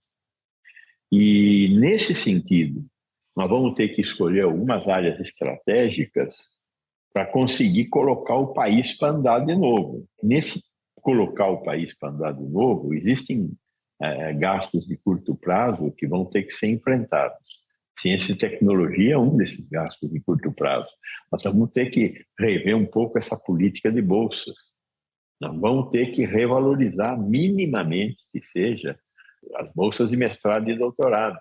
E, nesse sentido, nós vamos ter que escolher algumas áreas estratégicas para conseguir colocar o país para andar de novo. Nesse colocar o país para andar de novo, existem gastos de curto prazo que vão ter que ser enfrentados. Ciência e tecnologia é um desses gastos de curto prazo. Nós vamos ter que rever um pouco essa política de bolsas. Nós vamos ter que revalorizar minimamente, que seja, as bolsas de mestrado e doutorado.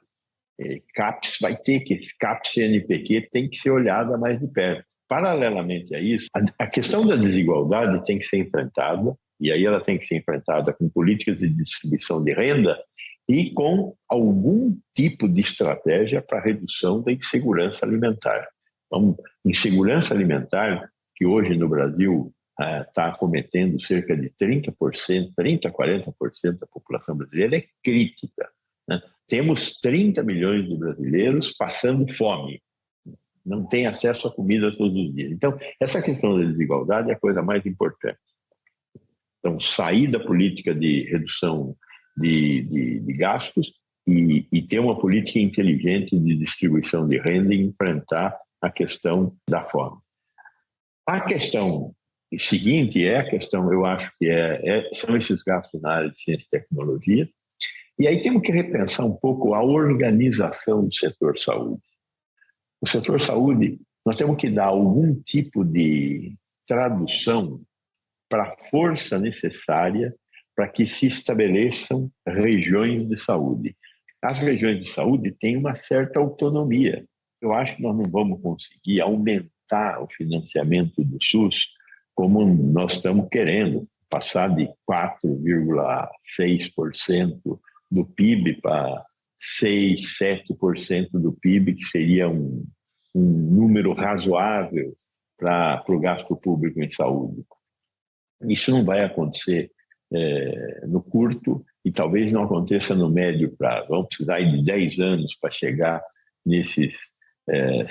CAPES vai ter que, CAPES e CNPq tem que ser olhada mais de perto. Paralelamente a isso, a questão da desigualdade tem que ser enfrentada, e aí ela tem que ser enfrentada com políticas de distribuição de renda e com algum tipo de estratégia para a redução da insegurança alimentar. Então, insegurança alimentar, que hoje no Brasil está acometendo cerca de 30%, 30% a 40% da população brasileira, é crítica, né? Temos 30 milhões de brasileiros passando fome, não têm acesso à comida todos os dias. Então, essa questão da desigualdade é a coisa mais importante. Então, sair da política de redução de gastos e ter uma política inteligente de distribuição de renda e enfrentar a questão da fome. A questão seguinte é a questão, eu acho que são esses gastos na área de ciência e tecnologia, e aí temos que repensar um pouco a organização do setor saúde. O setor saúde, nós temos que dar algum tipo de tradução para a força necessária para que se estabeleçam regiões de saúde. As regiões de saúde têm uma certa autonomia. Eu acho que nós não vamos conseguir aumentar o financiamento do SUS como nós estamos querendo, passar de 4,6% do PIB para 6, 7% do PIB, que seria um número razoável para o gasto público em saúde. Isso não vai acontecer no curto e talvez não aconteça no médio prazo. Vamos precisar de 10 anos para chegar nesses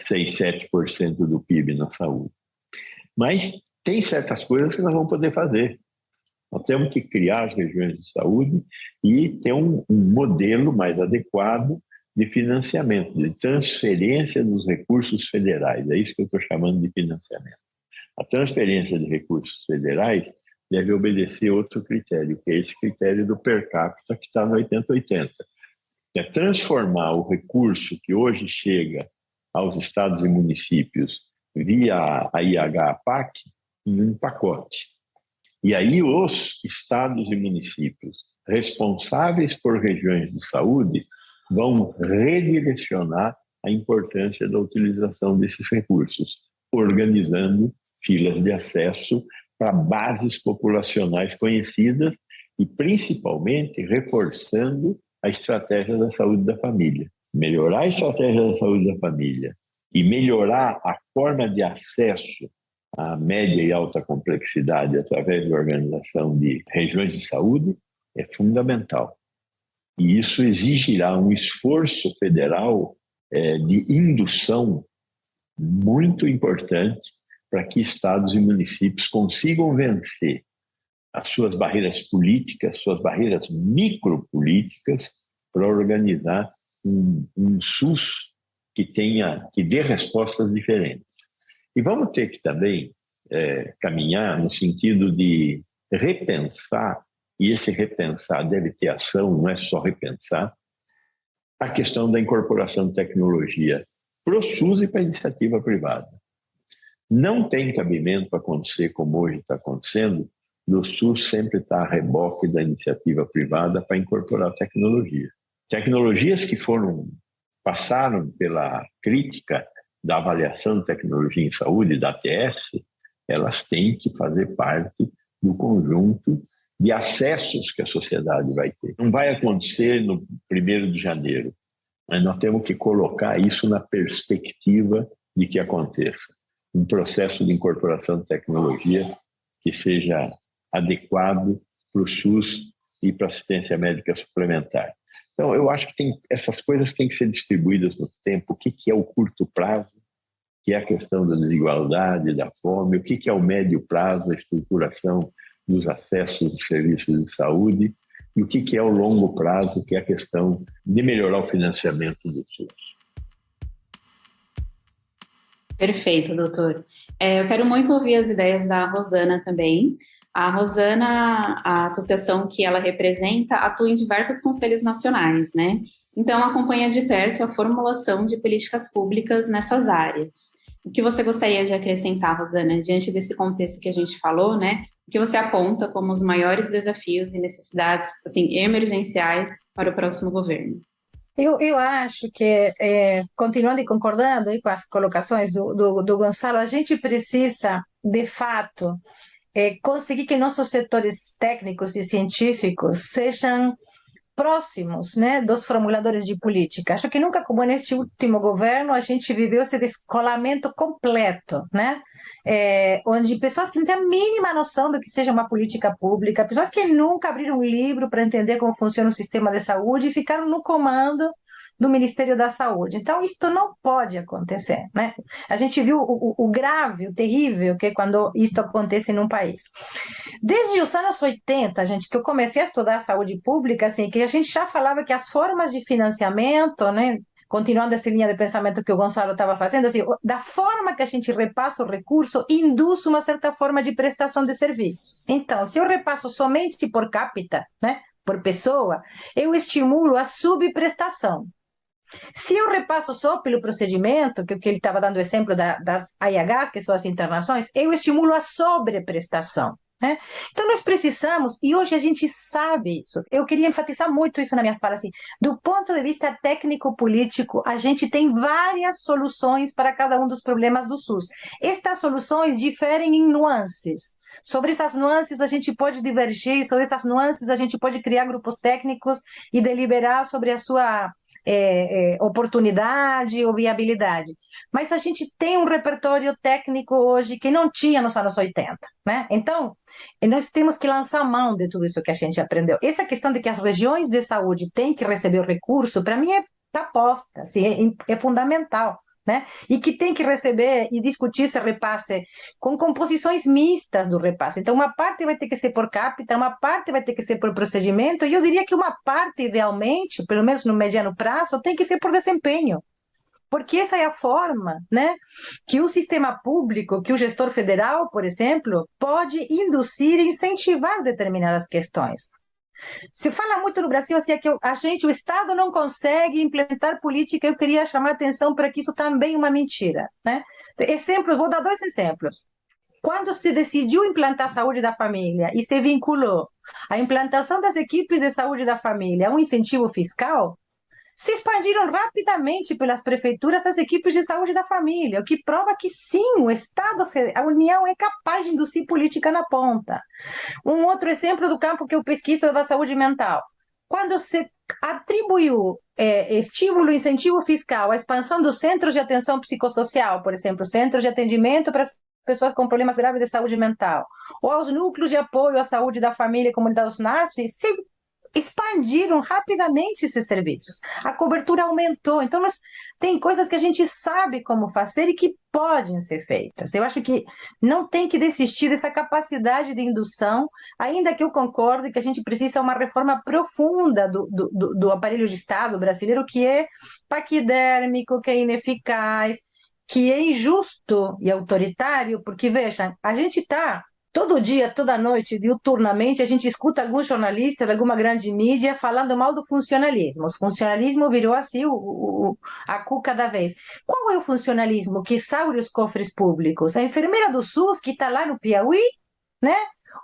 6, 7% do PIB na saúde. Mas tem certas coisas que nós vamos poder fazer. Nós temos que criar as regiões de saúde e ter um modelo mais adequado de financiamento, de transferência dos recursos federais. É isso que eu estou chamando de financiamento. A transferência de recursos federais deve obedecer outro critério, que é esse critério do per capita que está no 80-80. É transformar o recurso que hoje chega aos estados e municípios via a IH-PAC em um pacote. E aí os estados e municípios responsáveis por regiões de saúde vão redirecionar a importância da utilização desses recursos, organizando filas de acesso para bases populacionais conhecidas e, principalmente, reforçando a estratégia da saúde da família. Melhorar a estratégia da saúde da família e melhorar a forma de acesso à média e alta complexidade através da organização de regiões de saúde é fundamental. E isso exigirá um esforço federal de indução muito importante para que estados e municípios consigam vencer as suas barreiras políticas, suas barreiras micropolíticas, para organizar um SUS que dê respostas diferentes. E vamos ter que também caminhar no sentido de repensar, e esse repensar deve ter ação, não é só repensar, a questão da incorporação de tecnologia para o SUS e para a iniciativa privada. Não tem cabimento para acontecer como hoje está acontecendo, do SUS sempre estar a reboque da iniciativa privada para incorporar tecnologia. Tecnologias que passaram pela crítica da avaliação de tecnologia em saúde, da ATS, elas têm que fazer parte do conjunto de acessos que a sociedade vai ter. Não vai acontecer no 1º de janeiro, mas nós temos que colocar isso na perspectiva de que aconteça. Um processo de incorporação de tecnologia que seja adequado para o SUS e para a assistência médica suplementar. Então, eu acho que essas coisas têm que ser distribuídas no tempo. O que é o curto prazo, que é a questão da desigualdade, da fome, o que é o médio prazo, a estruturação dos acessos aos serviços de saúde, e o que é o longo prazo, que é a questão de melhorar o financiamento do SUS. Perfeito, doutor. Eu quero muito ouvir as ideias da Rosana também. A Rosana, a associação que ela representa, atua em diversos conselhos nacionais, né? Então, acompanha de perto a formulação de políticas públicas nessas áreas. O que você gostaria de acrescentar, Rosana, diante desse contexto que a gente falou, né? O que você aponta como os maiores desafios e necessidades, assim, emergenciais para o próximo governo? Eu acho que, continuando e concordando aí com as colocações do Gonçalo, a gente precisa, de fato, conseguir que nossos setores técnicos e científicos sejam próximos, né, dos formuladores de política. Acho que nunca como neste último governo a gente viveu esse descolamento completo, né? Onde pessoas que não têm a mínima noção do que seja uma política pública, pessoas que nunca abriram um livro para entender como funciona o sistema de saúde e ficaram no comando do Ministério da Saúde. Então, isso não pode acontecer, né? A gente viu o grave, o terrível que é quando isso acontece num país. Desde os anos 80, gente, que eu comecei a estudar saúde pública, assim, que a gente já falava que as formas de financiamento, né, continuando essa linha de pensamento que o Gonçalo estava fazendo, assim, da forma que a gente repassa o recurso, induz uma certa forma de prestação de serviços. Então, se eu repasso somente por capita, né, por pessoa, eu estimulo a subprestação. Se eu repasso só pelo procedimento, que ele estava dando o exemplo das AIHs, que são as internações, eu estimulo a sobreprestação. Né? Então, nós precisamos, e hoje a gente sabe isso, eu queria enfatizar muito isso na minha fala, assim, do ponto de vista técnico-político, a gente tem várias soluções para cada um dos problemas do SUS. Estas soluções diferem em nuances. Sobre essas nuances a gente pode divergir, sobre essas nuances a gente pode criar grupos técnicos e deliberar sobre a sua oportunidade ou viabilidade. Mas a gente tem um repertório técnico hoje que não tinha nos anos 80, né? Então, nós temos que lançar mão de tudo isso que a gente aprendeu. Essa questão de que as regiões de saúde têm que receber o recurso, para mim está posta, assim, é fundamental. Né? E que tem que receber e discutir esse repasse com composições mistas do repasse. Então, uma parte vai ter que ser por capita, uma parte vai ter que ser por procedimento, e eu diria que uma parte, idealmente, pelo menos no mediano prazo, tem que ser por desempenho. Porque essa é a forma, né, que o sistema público, que o gestor federal, por exemplo, pode induzir e incentivar determinadas questões. Se fala muito no Brasil assim, é que o Estado não consegue implementar política. Eu queria chamar a atenção para que isso também é uma mentira, né? Exemplos, vou dar 2 exemplos. Quando se decidiu implantar a saúde da família e se vinculou a implantação das equipes de saúde da família a um incentivo fiscal, se expandiram rapidamente pelas prefeituras as equipes de saúde da família, o que prova que sim, o Estado, a União é capaz de induzir política na ponta. Um outro exemplo do campo que eu pesquiso é da saúde mental. Quando se atribuiu estímulo, incentivo fiscal à expansão dos centros de atenção psicossocial, por exemplo, centros de atendimento para as pessoas com problemas graves de saúde mental, ou aos núcleos de apoio à saúde da família e comunidade dos NASF, se expandiram rapidamente esses serviços. A cobertura aumentou. Então, tem coisas que a gente sabe como fazer e que podem ser feitas. Eu acho que não tem que desistir dessa capacidade de indução, ainda que eu concorde que a gente precisa de uma reforma profunda do aparelho de Estado brasileiro, que é paquidérmico, que é ineficaz, que é injusto e autoritário, porque, vejam, a gente está todo dia, toda noite, diuturnamente, a gente escuta alguns jornalistas de alguma grande mídia falando mal do funcionalismo. O funcionalismo virou assim a cuca da vez. Qual é o funcionalismo que saura os cofres públicos? A enfermeira do SUS que está lá no Piauí, né?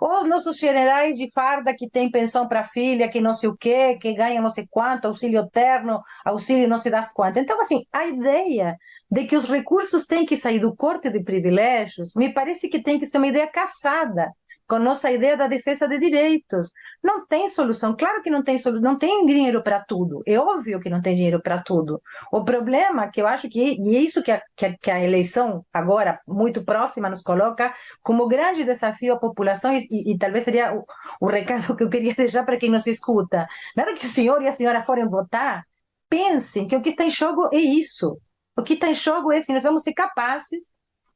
Ou os nossos generais de farda que tem pensão para filha, que não sei o quê, que ganha não sei quanto, auxílio terno, auxílio não sei das quantas. Então, assim, a ideia de que os recursos têm que sair do corte de privilégios, me parece que tem que ser uma ideia caçada com nossa ideia da defesa de direitos. Não tem solução, claro que não tem solução, não tem dinheiro para tudo, é óbvio que não tem dinheiro para tudo. O problema que eu acho e é isso que a eleição agora, muito próxima, nos coloca como grande desafio à população, e talvez seria o recado que eu queria deixar para quem nos escuta. Na hora que o senhor e a senhora forem votar, pensem que o que está em jogo é isso. O que está em jogo é se nós vamos ser capazes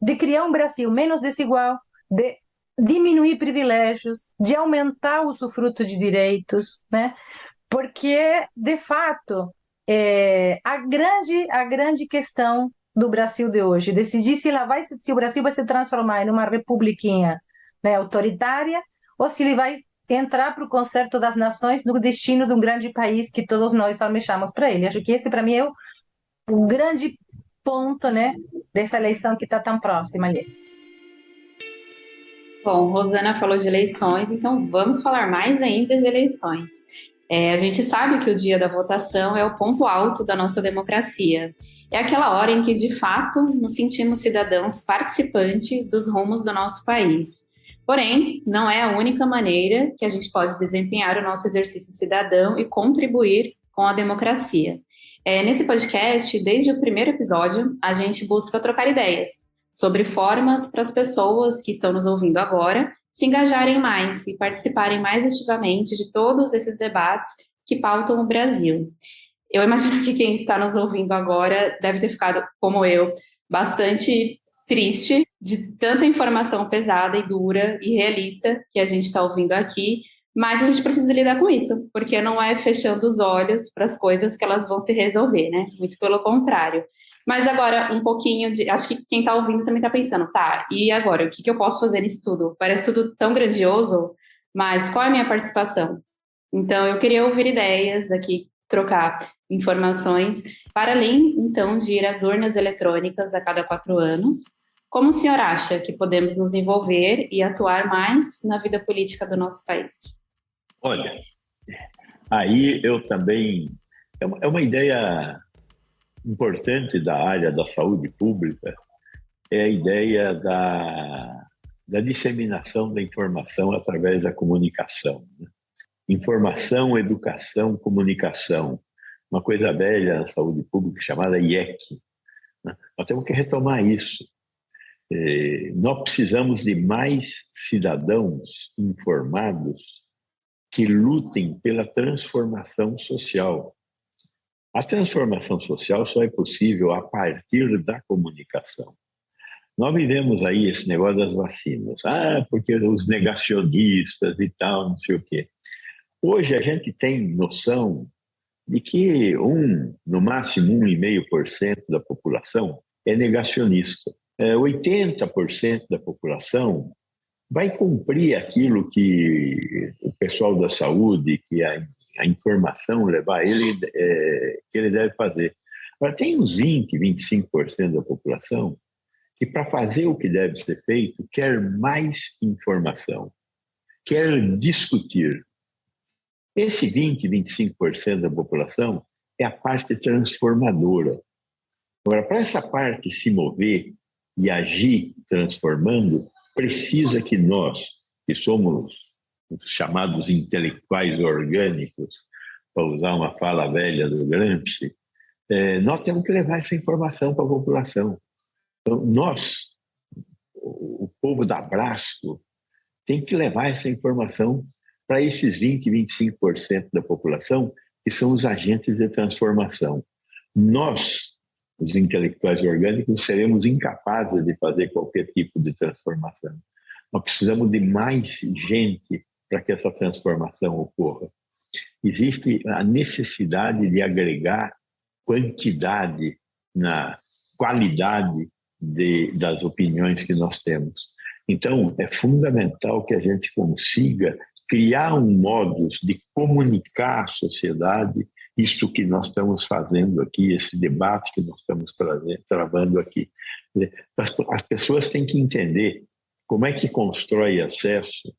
de criar um Brasil menos desigual, de diminuir privilégios, de aumentar o usufruto de direitos, né? Porque, de fato, a grande questão do Brasil de hoje, decidir se o Brasil vai se transformar em uma republiquinha, né, autoritária, ou se ele vai entrar para o concerto das nações no destino de um grande país que todos nós almejamos para ele. Acho que esse, para mim, é o grande ponto, né, dessa eleição que está tão próxima ali. Bom, Rosana falou de eleições, então vamos falar mais ainda de eleições. A gente sabe que o dia da votação é o ponto alto da nossa democracia. É aquela hora em que, de fato, nos sentimos cidadãos participantes dos rumos do nosso país. Porém, não é a única maneira que a gente pode desempenhar o nosso exercício cidadão e contribuir com a democracia. Nesse podcast, desde o primeiro episódio, a gente busca trocar ideias sobre formas para as pessoas que estão nos ouvindo agora se engajarem mais e participarem mais ativamente de todos esses debates que pautam o Brasil. Eu imagino que quem está nos ouvindo agora deve ter ficado, como eu, bastante triste de tanta informação pesada e dura e realista que a gente está ouvindo aqui, mas a gente precisa lidar com isso, porque não é fechando os olhos para as coisas que elas vão se resolver, né? Muito pelo contrário. Mas agora, um pouquinho de... Acho que quem está ouvindo também está pensando, tá, e agora, o que eu posso fazer nisso tudo? Parece tudo tão grandioso, mas qual é a minha participação? Então, eu queria ouvir ideias aqui, trocar informações, para além, então, de ir às urnas eletrônicas a cada 4 anos. Como o senhor acha que podemos nos envolver e atuar mais na vida política do nosso país? Olha, aí eu também... É uma ideia importante da área da saúde pública, é a ideia da disseminação da informação através da comunicação. Né? Informação, educação, comunicação. Uma coisa velha na saúde pública chamada IEC. Né? Nós temos que retomar isso. Nós precisamos de mais cidadãos informados que lutem pela transformação social. A transformação social só é possível a partir da comunicação. Nós vivemos aí esse negócio das vacinas. Porque os negacionistas e tal, não sei o quê. Hoje a gente tem noção de que no máximo 1,5% da população é negacionista. 80% da população vai cumprir aquilo que o pessoal da saúde, que a informação levar ele, que ele deve fazer. Agora, tem uns 20, 25% da população que, para fazer o que deve ser feito, quer mais informação, quer discutir. Esse 20, 25% da população é a parte transformadora. Agora, para essa parte se mover e agir transformando, precisa que nós, que somos os chamados intelectuais orgânicos, para usar uma fala velha do Gramsci, nós temos que levar essa informação para a população. Então, nós, o povo da Brasco, tem que levar essa informação para esses 20, 25% da população que são os agentes de transformação. Nós, os intelectuais orgânicos, seremos incapazes de fazer qualquer tipo de transformação. Nós precisamos de mais gente para que essa transformação ocorra. Existe a necessidade de agregar quantidade na qualidade das opiniões que nós temos. Então, é fundamental que a gente consiga criar um modus de comunicar à sociedade isso que nós estamos fazendo aqui, esse debate que nós estamos travando aqui. As pessoas têm que entender como é que constrói acesso,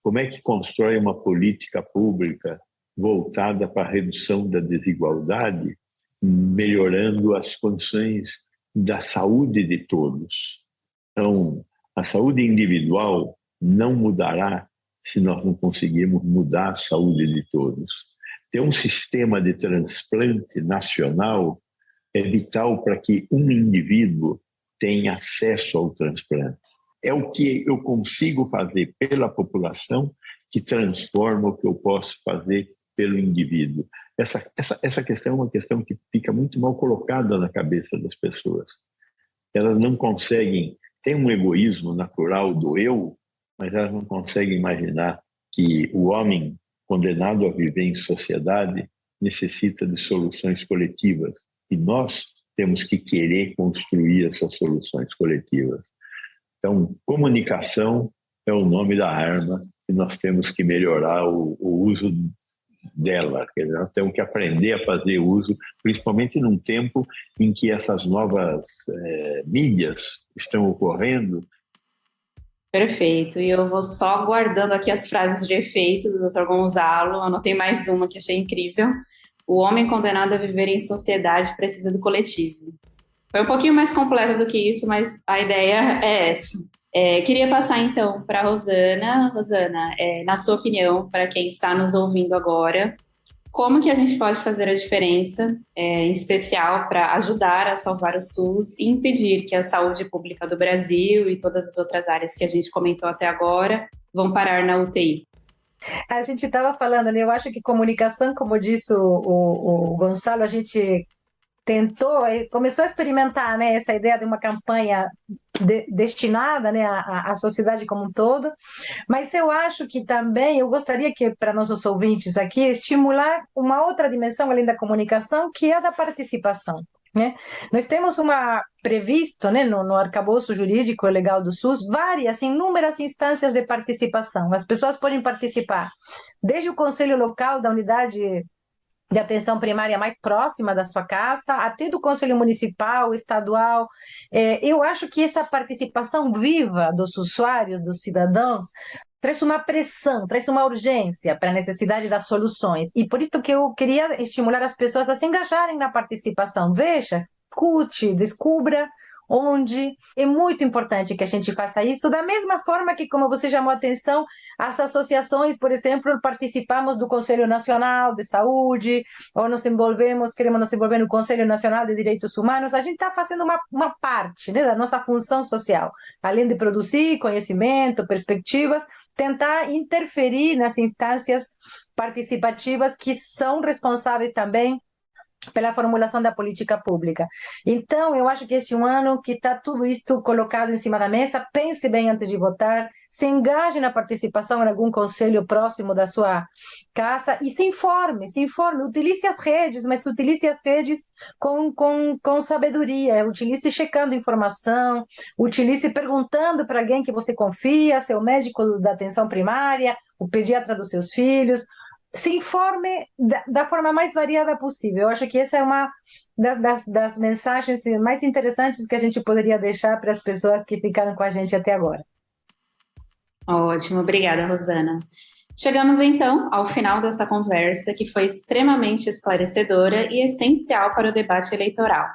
como é que constrói uma política pública voltada para a redução da desigualdade, melhorando as condições da saúde de todos. Então, a saúde individual não mudará se nós não conseguirmos mudar a saúde de todos. Ter um sistema de transplante nacional é vital para que um indivíduo tenha acesso ao transplante. É o que eu consigo fazer pela população que transforma o que eu posso fazer pelo indivíduo. Essa questão é uma questão que fica muito mal colocada na cabeça das pessoas. Elas não conseguem, tem um egoísmo natural do eu, mas elas não conseguem imaginar que o homem condenado a viver em sociedade necessita de soluções coletivas e nós temos que querer construir essas soluções coletivas. Então, comunicação é o nome da arma e nós temos que melhorar o uso dela. Quer dizer, nós temos que aprender a fazer uso, principalmente num tempo em que essas novas mídias estão ocorrendo. Perfeito. E eu vou só guardando aqui as frases de efeito do Dr. Gonzalo. Anotei mais uma que achei incrível. O homem condenado a viver em sociedade precisa do coletivo. Foi um pouquinho mais completa do que isso, mas a ideia é essa. Queria passar então para a Rosana. Rosana, na sua opinião, para quem está nos ouvindo agora, como que a gente pode fazer a diferença, em especial para ajudar a salvar o SUS e impedir que a saúde pública do Brasil e todas as outras áreas que a gente comentou até agora vão parar na UTI? A gente estava falando, né? Eu acho que comunicação, como disse o Gonçalo, a gente tentou, começou a experimentar, né, essa ideia de uma campanha destinada, né, à sociedade como um todo, mas eu acho que também, eu gostaria que, para nossos ouvintes aqui, estimular uma outra dimensão além da comunicação, que é a da participação. Né? Nós temos previsto, né, no arcabouço jurídico legal do SUS várias, inúmeras instâncias de participação. As pessoas podem participar desde o conselho local da unidade de atenção primária mais próxima da sua casa, até do conselho municipal, estadual. Eu acho que essa participação viva dos usuários, dos cidadãos, traz uma pressão, traz uma urgência para a necessidade das soluções. E por isso que eu queria estimular as pessoas a se engajarem na participação. Veja, escute, descubra onde. É muito importante que a gente faça isso, da mesma forma que, como você chamou a atenção, as associações, por exemplo, participamos do Conselho Nacional de Saúde, ou queremos nos envolver no Conselho Nacional de Direitos Humanos, a gente está fazendo uma parte, né, da nossa função social, além de produzir conhecimento, perspectivas, tentar interferir nas instâncias participativas que são responsáveis também pela formulação da política pública. Então, eu acho que esse é um ano que está tudo isso colocado em cima da mesa. Pense bem antes de votar, se engaje na participação em algum conselho próximo da sua casa e se informe, utilize as redes, mas utilize as redes com sabedoria, utilize checando informação, utilize perguntando para alguém que você confia, seu médico da atenção primária, o pediatra dos seus filhos. Se informe da forma mais variada possível. Eu acho que essa é uma das mensagens mais interessantes que a gente poderia deixar para as pessoas que ficaram com a gente até agora. Ótimo, obrigada, Rosana. Chegamos então ao final dessa conversa, que foi extremamente esclarecedora e essencial para o debate eleitoral.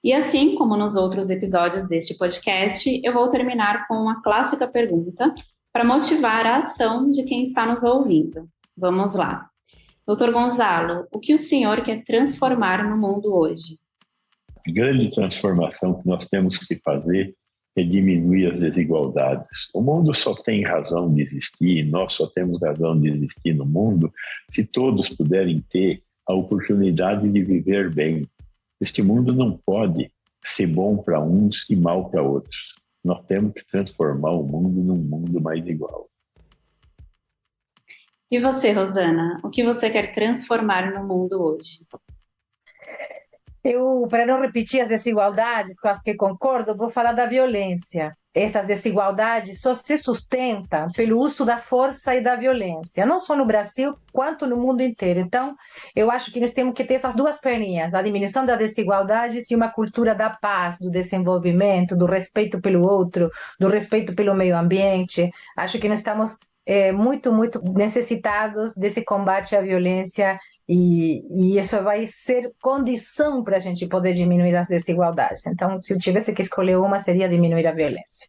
E assim como nos outros episódios deste podcast, eu vou terminar com uma clássica pergunta para motivar a ação de quem está nos ouvindo. Vamos lá. Doutor Gonzalo, o que o senhor quer transformar no mundo hoje? A grande transformação que nós temos que fazer é diminuir as desigualdades. O mundo só tem razão de existir, nós só temos razão de existir no mundo, se todos puderem ter a oportunidade de viver bem. Este mundo não pode ser bom para uns e mal para outros. Nós temos que transformar o mundo num mundo mais igual. E você, Rosana, o que você quer transformar no mundo hoje? Eu, para não repetir as desigualdades com as que concordo, vou falar da violência. Essas desigualdades só se sustentam pelo uso da força e da violência, não só no Brasil, quanto no mundo inteiro. Então, eu acho que nós temos que ter essas duas perninhas, a diminuição das desigualdades e uma cultura da paz, do desenvolvimento, do respeito pelo outro, do respeito pelo meio ambiente. Acho que nós estamos muito necessitados desse combate à violência e isso vai ser condição para a gente poder diminuir as desigualdades. Então, se eu tivesse que escolher uma, seria diminuir a violência.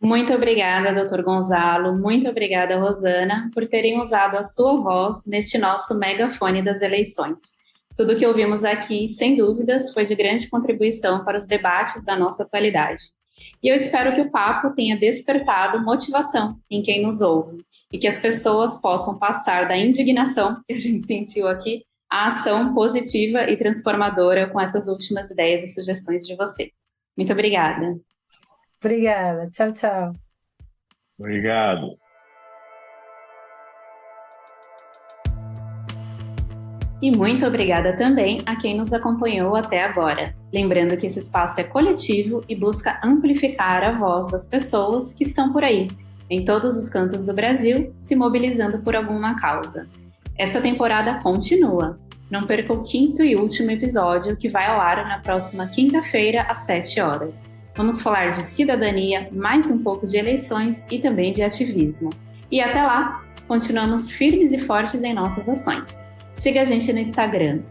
Muito obrigada, Dr. Gonzalo. Muito obrigada, Rosana, por terem usado a sua voz neste nosso megafone das eleições. Tudo que ouvimos aqui, sem dúvidas, foi de grande contribuição para os debates da nossa atualidade. E eu espero que o papo tenha despertado motivação em quem nos ouve e que as pessoas possam passar da indignação que a gente sentiu aqui à ação positiva e transformadora com essas últimas ideias e sugestões de vocês. Muito obrigada. Obrigada. Tchau, tchau. Obrigado. E muito obrigada também a quem nos acompanhou até agora. Lembrando que esse espaço é coletivo e busca amplificar a voz das pessoas que estão por aí, em todos os cantos do Brasil, se mobilizando por alguma causa. Esta temporada continua. Não perca o 5º e último episódio, que vai ao ar na próxima quinta-feira, às 7 horas. Vamos falar de cidadania, mais um pouco de eleições e também de ativismo. E até lá, continuamos firmes e fortes em nossas ações. Siga a gente no Instagram,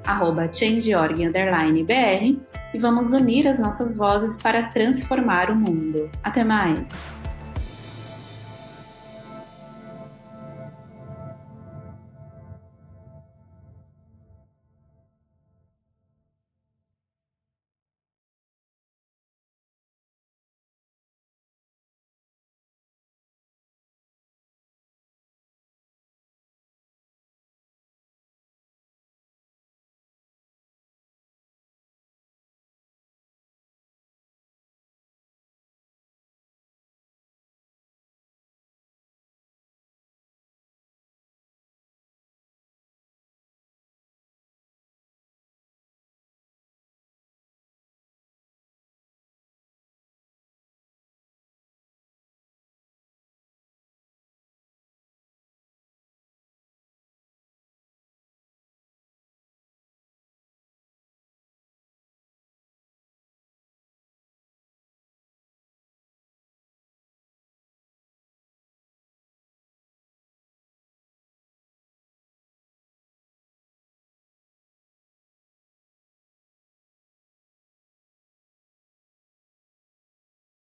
@change.org_br, e vamos unir as nossas vozes para transformar o mundo. Até mais!